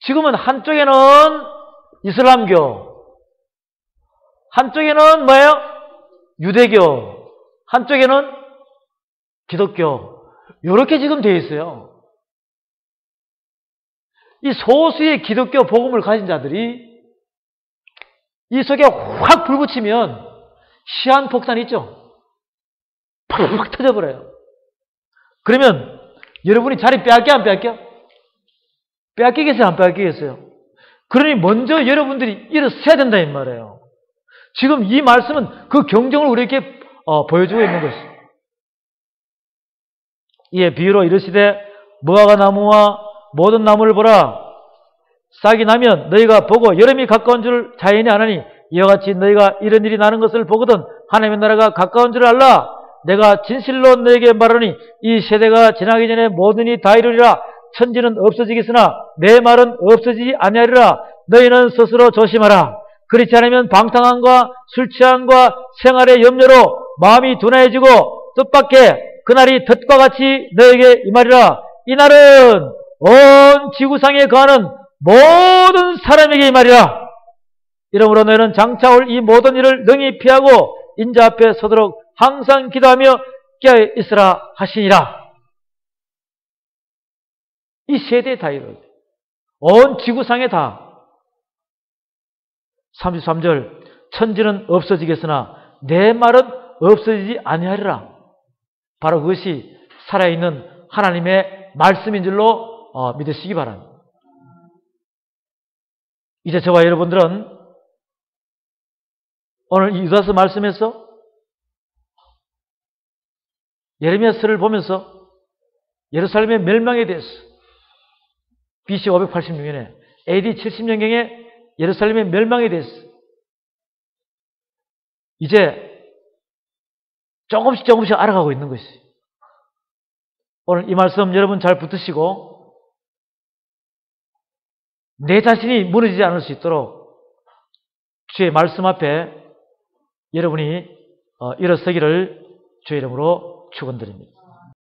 지금은 한쪽에는 이슬람교, 한쪽에는 뭐예요? 유대교, 한쪽에는 기독교. 이렇게 지금 되어 있어요. 이 소수의 기독교 복음을 가진 자들이 이 속에 확 불붙이면 시한폭탄 있죠? 팍 터져버려요. 그러면 여러분이 자리 빼앗겨, 안 빼앗겨? 빼앗기겠어요, 안 빼앗기겠어요? 그러니 먼저 여러분들이 일어서야 된다, 이 말이에요. 지금 이 말씀은 그 경종을 우리에게 보여주고 있는 것이죠. 이에 비유로 이르시되 무화과 나무와 모든 나무를 보라. 싹이 나면 너희가 보고 여름이 가까운 줄 자연이 아나니 이와 같이 너희가 이런 일이 나는 것을 보거든 하나님의 나라가 가까운 줄 알라. 내가 진실로 너에게 말하니 이 세대가 지나기 전에 모든 일이 다 이루리라. 천지는 없어지겠으나 내 말은 없어지지 아니하리라. 너희는 스스로 조심하라. 그렇지 않으면 방탕함과 술 취함과 생활의 염려로 마음이 둔해지고 뜻밖의 그날이 덫과 같이 너에게 임하리라. 이날은 온 지구상에 거하는 모든 사람에게 임하리라. 이러므로 너희는 장차 올 이 모든 일을 능히 피하고 인자 앞에 서도록 항상 기도하며 깨어 있으라 하시니라. 이 세대에 다 이루어져. 온 지구상에 다. 33절 천지는 없어지겠으나 내 말은 없어지지 아니하리라. 바로 그것이 살아있는 하나님의 말씀인 줄로 믿으시기 바랍니다. 이제 저와 여러분들은 오늘 이 유다서 말씀에서 예레미야서를 보면서 예루살렘의 멸망에 대해서 BC 586년에 AD 70년경에 예루살렘의 멸망에 대해서 이제 조금씩 알아가고 있는 것이. 오늘 이 말씀 여러분 잘 붙드시고 내 자신이 무너지지 않을 수 있도록 주의 말씀 앞에 여러분이 일어서기를 주의 이름으로 축원드립니다.